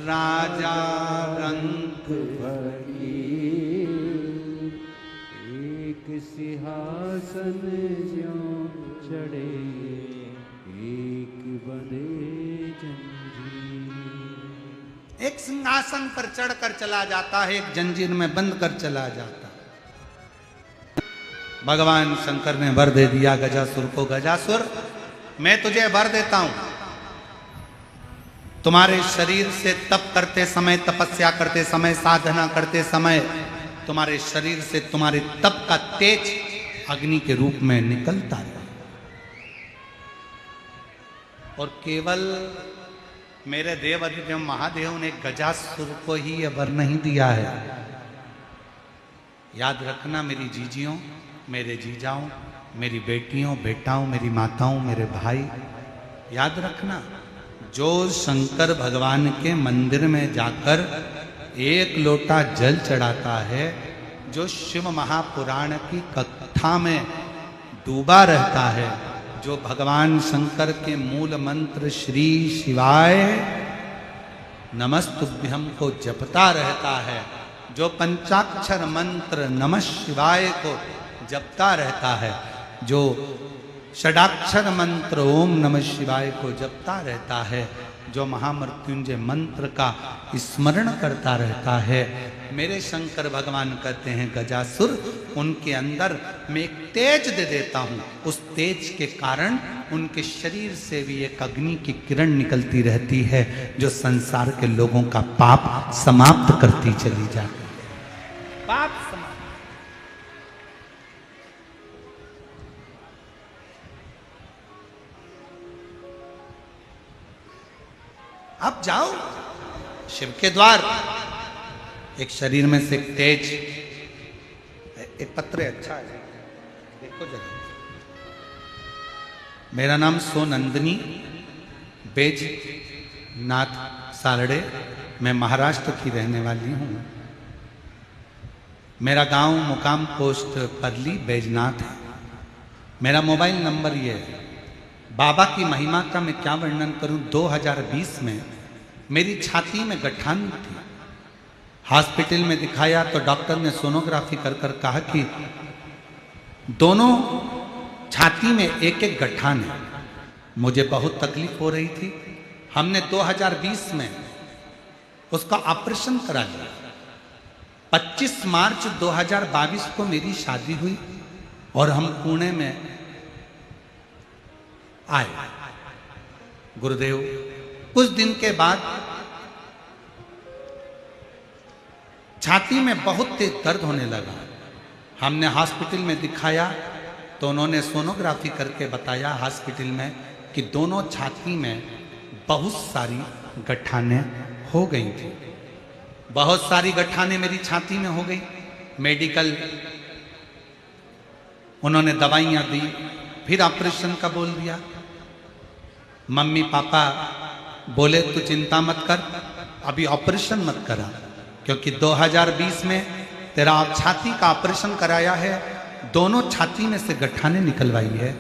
राजा रंग फकीर, एक सिंहासन ज्यों चढ़े, एक बने जंजीर। एक सिंहासन पर चढ़कर चला जाता है, एक जंजीर में बंद कर चला जाता है। भगवान शंकर ने वर दे दिया गजासुर को, गजासुर मैं तुझे वर देता हूं, तुम्हारे शरीर से तप करते समय, तपस्या करते समय, साधना करते समय तुम्हारे शरीर से तुम्हारे तप का तेज अग्नि के रूप में निकलता है। और केवल मेरे देव अधिदेव महादेव ने गजासुर को ही यह वर नहीं दिया है। याद रखना मेरी जीजियों, मेरे जीजाओं, मेरी बेटियों, बेटाओं, मेरी माताओं, मेरे भाई, याद रखना, जो शंकर भगवान के मंदिर में जाकर एक लोटा जल चढ़ाता है, जो शिव महापुराण की कथा में डूबा रहता है, जो भगवान शंकर के मूल मंत्र श्री शिवाय नमस्तुभ्यं को जपता रहता है, जो पंचाक्षर मंत्र नमः शिवाय को जपता रहता है, जो षडाक्षर मंत्र ओम नमः शिवाय को जपता रहता है, जो महामृत्युंजय मंत्र का स्मरण करता रहता है, मेरे शंकर भगवान कहते हैं गजासुर, उनके अंदर मैं एक तेज दे देता हूं। उस तेज के कारण उनके शरीर से भी एक अग्नि की किरण निकलती रहती है, जो संसार के लोगों का पाप समाप्त करती चली जाती है। पाप समाप्त। अब जाओ शिव के द्वार, एक शरीर में से एक तेज, एक पत्र अच्छा है, देखो जरा। मेरा नाम सोनंदनी बैजनाथ सारड़े, मैं महाराष्ट्र की रहने वाली हूँ। मेरा गांव मुकाम पोस्ट परली बैजनाथ है। मेरा मोबाइल नंबर ये है। बाबा की महिमा का मैं क्या वर्णन करूं। 2020 में मेरी छाती में गठान थी। हॉस्पिटल में दिखाया तो डॉक्टर ने सोनोग्राफी कर कर कहा कि दोनों छाती में एक एक गठान है। मुझे बहुत तकलीफ हो रही थी। हमने 2020 में उसका ऑपरेशन करा लिया। 25 मार्च 2022 को मेरी शादी हुई और हम पुणे में आए। गुरुदेव, कुछ दिन के बाद छाती में बहुत तेज दर्द होने लगा। हमने हॉस्पिटल में दिखाया तो उन्होंने सोनोग्राफी करके बताया हॉस्पिटल में कि दोनों छाती में बहुत सारी गठानें हो गई थी। बहुत सारी गठानें मेरी छाती में हो गई। मेडिकल उन्होंने दवाइयाँ दी, फिर ऑपरेशन का बोल दिया। मम्मी पापा बोले तू चिंता मत कर, अभी ऑपरेशन मत करा, क्योंकि 2020 में तेरा छाती का ऑपरेशन कराया है, दोनों छाती में से गठानें निकलवाई है।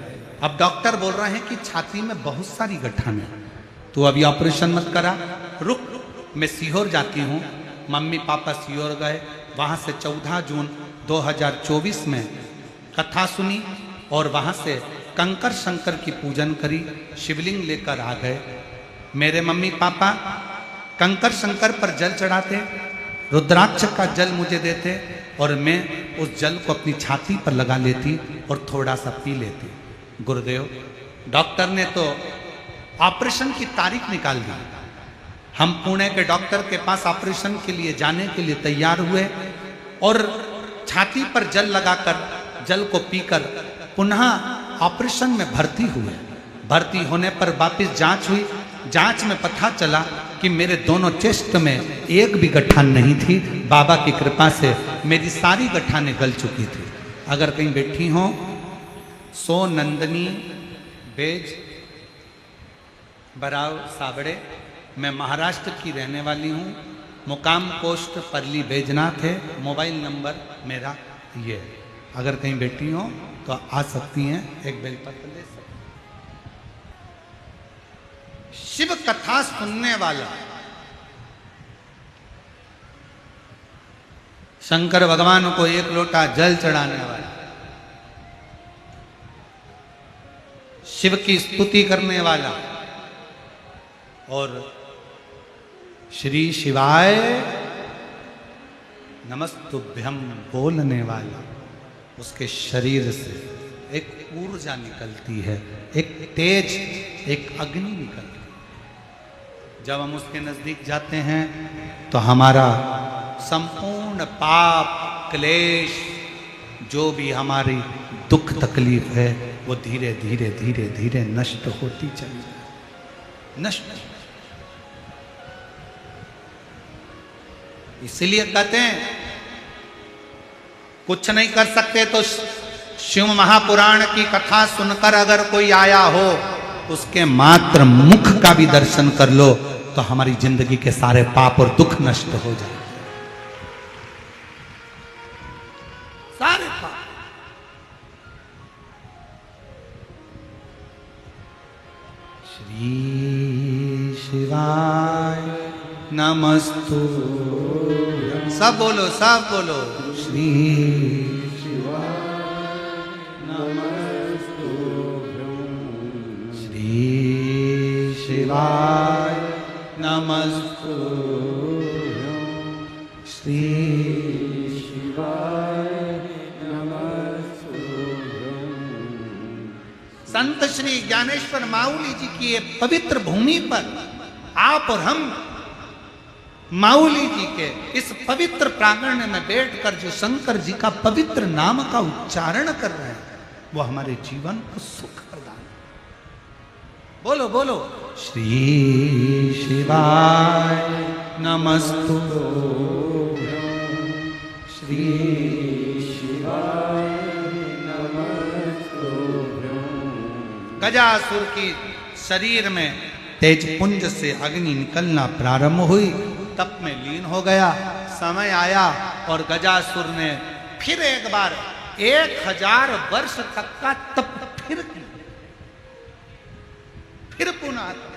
अब डॉक्टर बोल रहे हैं कि छाती में बहुत सारी गठानें, तू अभी ऑपरेशन मत करा, रुक, मैं सीहोर जाती हूँ। मम्मी पापा सीहोर गए। वहाँ से 14 जून 2024 में कथा सुनी और वहाँ से कंकर शंकर की पूजन करी, शिवलिंग लेकर आ गए। मेरे मम्मी पापा कंकर शंकर पर जल चढ़ाते, रुद्राक्ष का जल मुझे देते और मैं उस जल को अपनी छाती पर लगा लेती और थोड़ा सा पी लेती। गुरुदेव, डॉक्टर ने तो ऑपरेशन की तारीख निकाल दी। हम पुणे के डॉक्टर के पास ऑपरेशन के लिए जाने के लिए तैयार हुए और छाती पर जल लगाकर, जल को पीकर पुनः ऑपरेशन में भर्ती हुए। भर्ती होने पर वापस जांच हुई। जांच में पता चला कि मेरे दोनों चेस्ट में एक भी गठान नहीं थी। बाबा की कृपा से मेरी सारी गठानें गल चुकी थी। अगर कहीं बैठी हो, सो नंदनी बेज बराव साबड़े, मैं महाराष्ट्र की रहने वाली हूँ, मुकाम पोस्ट परली बैजनाथ है, मोबाइल नंबर मेरा ये है। अगर कहीं बैठी हो तो आ सकती हैं, एक बेलपत्र ले सकती। शिव कथा सुनने वाला, शंकर भगवान को एक लोटा जल चढ़ाने वाला, शिव की स्तुति करने वाला और श्री शिवाय नमस्तुभ्यम बोलने वाला, उसके शरीर से एक ऊर्जा निकलती है, एक तेज, एक अग्नि निकलती है। जब हम उसके नजदीक जाते हैं तो हमारा संपूर्ण पाप क्लेश, जो भी हमारी दुख तकलीफ है, वो धीरे धीरे धीरे धीरे नष्ट होती चली जाए, नष्ट। इसलिए कहते हैं कुछ नहीं कर सकते तो शिव महापुराण की कथा सुनकर अगर कोई आया हो, उसके मात्र मुख का भी दर्शन कर लो तो हमारी जिंदगी के सारे पाप और दुख नष्ट हो जाए, सारे पाप। श्री शिवाय नमस्तु, सब बोलो, सब बोलो। श्री शिवाय नमस्तुभ्यं, श्री शिवाय नमस्तुभ्यं, श्री शिवाय नमस्तुभ्यं। संत श्री ज्ञानेश्वर माऊली जी की ये पवित्र भूमि पर आप और हम माऊली जी के इस पवित्र प्रांगण में बैठकर जो शंकर जी का पवित्र नाम का उच्चारण कर रहे हैं, वो हमारे जीवन को सुख प्रदान। बोलो बोलो, श्री शिवाय नमस्तुभ्यं, श्री शिवाय नमस्तुभ्यं। गजासुर की शरीर में तेज पुंज से अग्नि निकलना प्रारंभ हुई, तप में लीन हो गया। समय आया और गजासुर ने फिर एक बार 1000 वर्ष तक का तप फिर किया, फिर पुनः तप।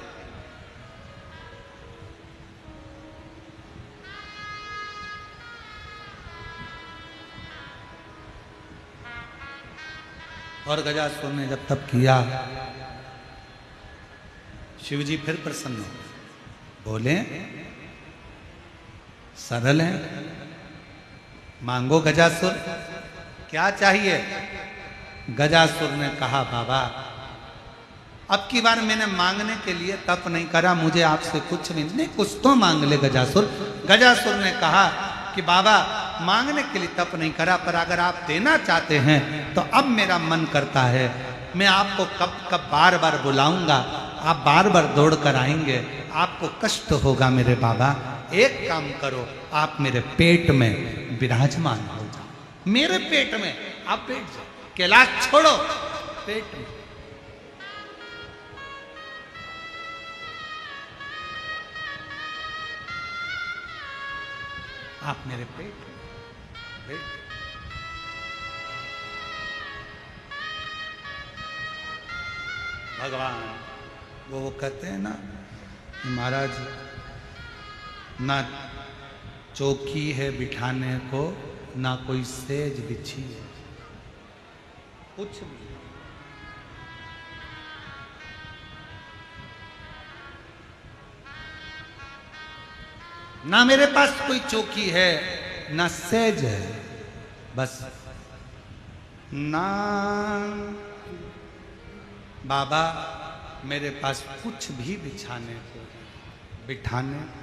और गजासुर ने जब तप किया, शिवजी फिर प्रसन्न हो, बोले सरल है, मांगो गजासुर, क्या चाहिए? गजासुर ने कहा बाबा, अब की बार मैंने मांगने के लिए तप नहीं करा, मुझे आपसे कुछ नहीं, कुछ तो मांग ले गजासुर। गजासुर ने कहा कि बाबा मांगने के लिए तप नहीं करा, पर अगर आप देना चाहते हैं तो अब मेरा मन करता है, मैं आपको कब कब बार बार बुलाऊंगा, आप बार बार दौड़ कर आएंगे, आपको कष्ट होगा मेरे बाबा। एक काम करो, आप मेरे पेट में विराजमान हो जाओ, मेरे पेट में आप बैठ जाओ, कैलाश छोड़ो, पेट में। आप मेरे पेट में बैठ। भगवान वो कहते हैं ना, महाराज ना चौकी है बिठाने को, ना कोई सेज बिछी है, कुछ भी। ना मेरे पास कोई चौकी है, ना सेज है, बस ना बाबा मेरे पास कुछ भी बिछाने को, बिठाने को।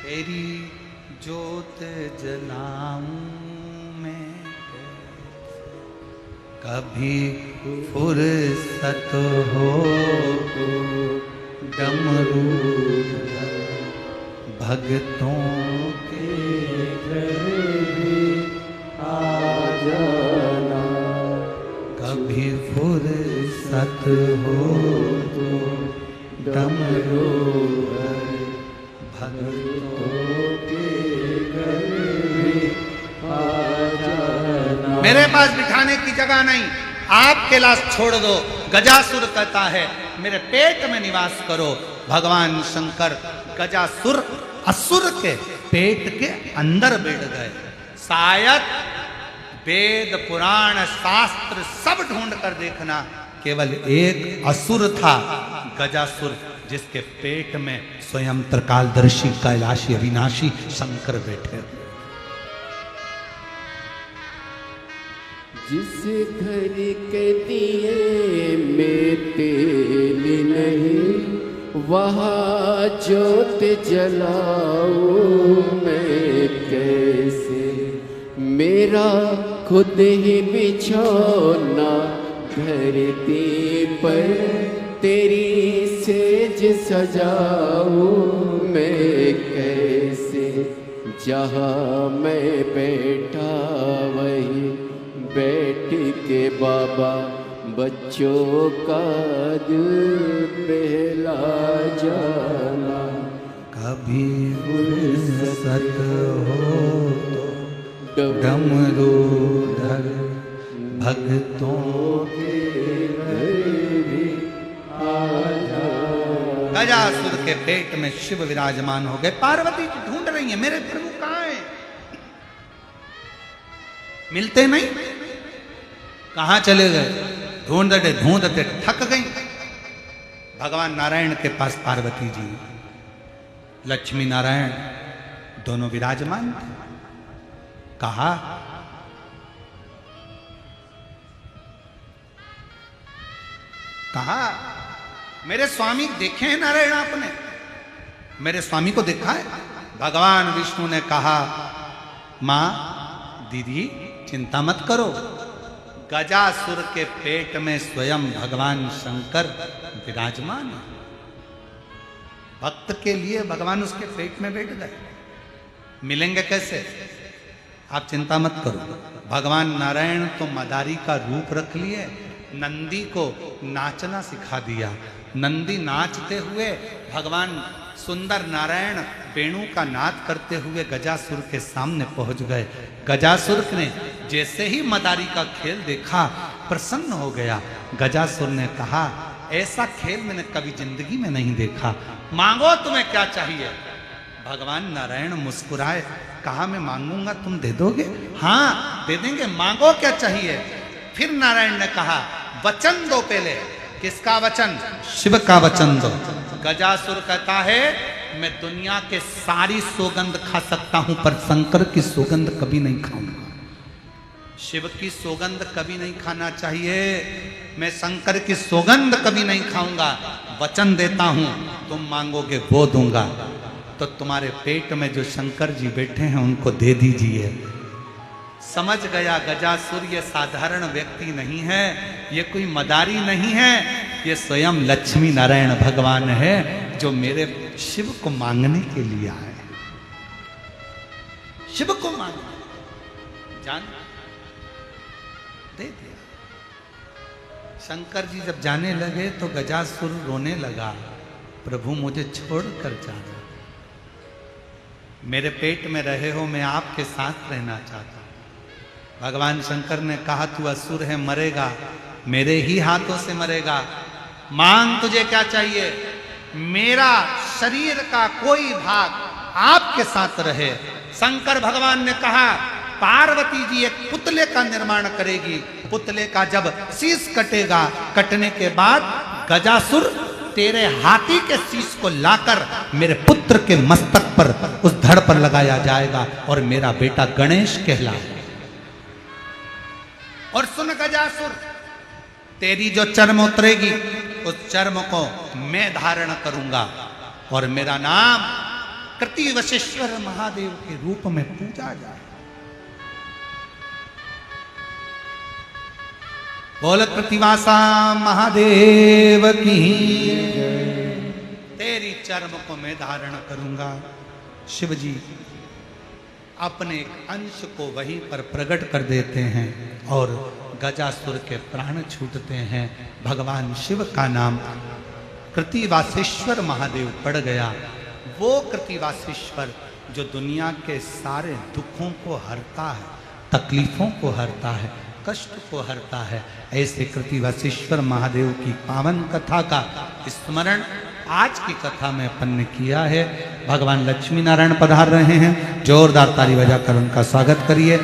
तेरी जोत जलाऊं मैं कभी फुर्सत हो तो, डमरू भगतों के भी आ जाना। कभी फुर्सत हो तो डमरू भक्तों के घर भी आ जाना। मेरे पास बिठाने की जगह नहीं, आप कैलाश छोड़ दो। गजासुर कहता है मेरे पेट में निवास करो। भगवान शंकर गजासुर असुर के पेट के अंदर बैठ गए। शायद वेद पुराण शास्त्र सब ढूंढ कर देखना, केवल एक असुर था गजासुर, जिसके पेट में स्वयं त्रिकालदर्शी कैलाशी अविनाशी शंकर बैठे। जिस घर के दिए में तेल नहीं, वहाँ ज्योत जलाऊं मैं कैसे। मेरा खुद ही बिछौना धरती पर तेरी सेज सजाऊं मैं कैसे। जहाँ मैं बैठा वही बैठ के बाबा बच्चों का दिल बहला जाना। कभी फुर्सत हो तो डमरू धर भक्तों के घर भी आ जाना। गजासुर के पेट में शिव विराजमान हो गए। पार्वती जी ढूंढ रही है मेरे प्रभु कहाँ हैं, मिलते नहीं, कहां चले गए। ढूंढते ढूंढते थक गई। भगवान नारायण के पास पार्वती जी, लक्ष्मी नारायण दोनों विराजमान थे। कहा कहा मेरे स्वामी देखे हैं नारायण आपने, मेरे स्वामी को देखा है। भगवान विष्णु ने कहा मां दीदी चिंता मत करो, गजासुर के पेट में स्वयं भगवान शंकर विराजमान है। भक्त के लिए भगवान उसके पेट में बैठ गए। मिलेंगे कैसे, आप चिंता मत करो। भगवान नारायण तो मदारी का रूप रख लिए, नंदी को नाचना सिखा दिया। नंदी नाचते हुए भगवान सुंदर नारायण वेणु का नाद करते हुए गजासुर के सामने पहुंच गए। गजासुर ने जैसे ही मदारी का खेल देखा प्रसन्न हो गया। गजासुर ने कहा ऐसा खेल मैंने कभी जिंदगी में नहीं देखा, मांगो तुम्हें क्या चाहिए। भगवान नारायण मुस्कुराए, कहा मैं मांगूंगा तुम दे दोगे। हाँ दे देंगे, मांगो क्या चाहिए। फिर नारायण ने कहा वचन दो पहले। किसका वचन, शिव का वचन दो। गजासुर कहता है मैं दुनिया के सारी सौगंध खा सकता हूं पर शंकर की सौगंध कभी नहीं खाऊंगा। शिव की सौगंध कभी नहीं खाना चाहिए, मैं शंकर की सौगंध कभी नहीं खाऊंगा। वचन देता हूं तुम मांगोगे वो दूंगा। तो तुम्हारे पेट में जो शंकर जी बैठे हैं उनको दे दीजिए। समझ गया गजासुर ये साधारण व्यक्ति नहीं है, ये कोई मदारी नहीं है, ये स्वयं लक्ष्मी नारायण भगवान है जो मेरे शिव को मांगने के लिए आए। शिव को मांगने जान दे दिया। शंकर जी जब जाने लगे तो गजासुर रोने लगा, प्रभु मुझे छोड़कर जाना, मेरे पेट में रहे हो, मैं आपके साथ रहना चाहता हूं। भगवान शंकर ने कहा तू असुर है, मरेगा, मेरे ही हाथों से मरेगा। मांग तुझे क्या चाहिए, मेरा शरीर का कोई भाग आपके साथ रहे। शंकर भगवान ने कहा पार्वती जी एक पुतले का निर्माण करेगी, पुतले का जब शीश कटेगा, कटने के बाद गजासुर तेरे हाथी के शीश को लाकर मेरे पुत्र के मस्तक पर उस धड़ पर लगाया जाएगा और मेरा बेटा गणेश कहलाएगा। और सुन गजासुर, तेरी जो चर्म उतरेगी उस चर्म को मैं धारण करूंगा और मेरा नाम कृतिवशेश्वर महादेव के रूप में पूजा जाए। बोल कृतिवासा महादेव की, तेरी चर्म को मैं धारण करूंगा। शिव जी अपने एक अंश को वहीं पर प्रकट कर देते हैं और गजासुर के प्राण छूटते हैं। भगवान शिव का नाम कृतिवासेश्वर महादेव पड़ गया। वो कृतिवासेश्वर जो दुनिया के सारे दुखों को हरता है, तकलीफों को हरता है, कष्ट को हरता है। ऐसे कृतिवासेश्वर महादेव की पावन कथा का स्मरण आज की कथा में अपन ने किया है। भगवान लक्ष्मी नारायण पधार रहे हैं, जोरदार ताली बजाकर उनका स्वागत करिए।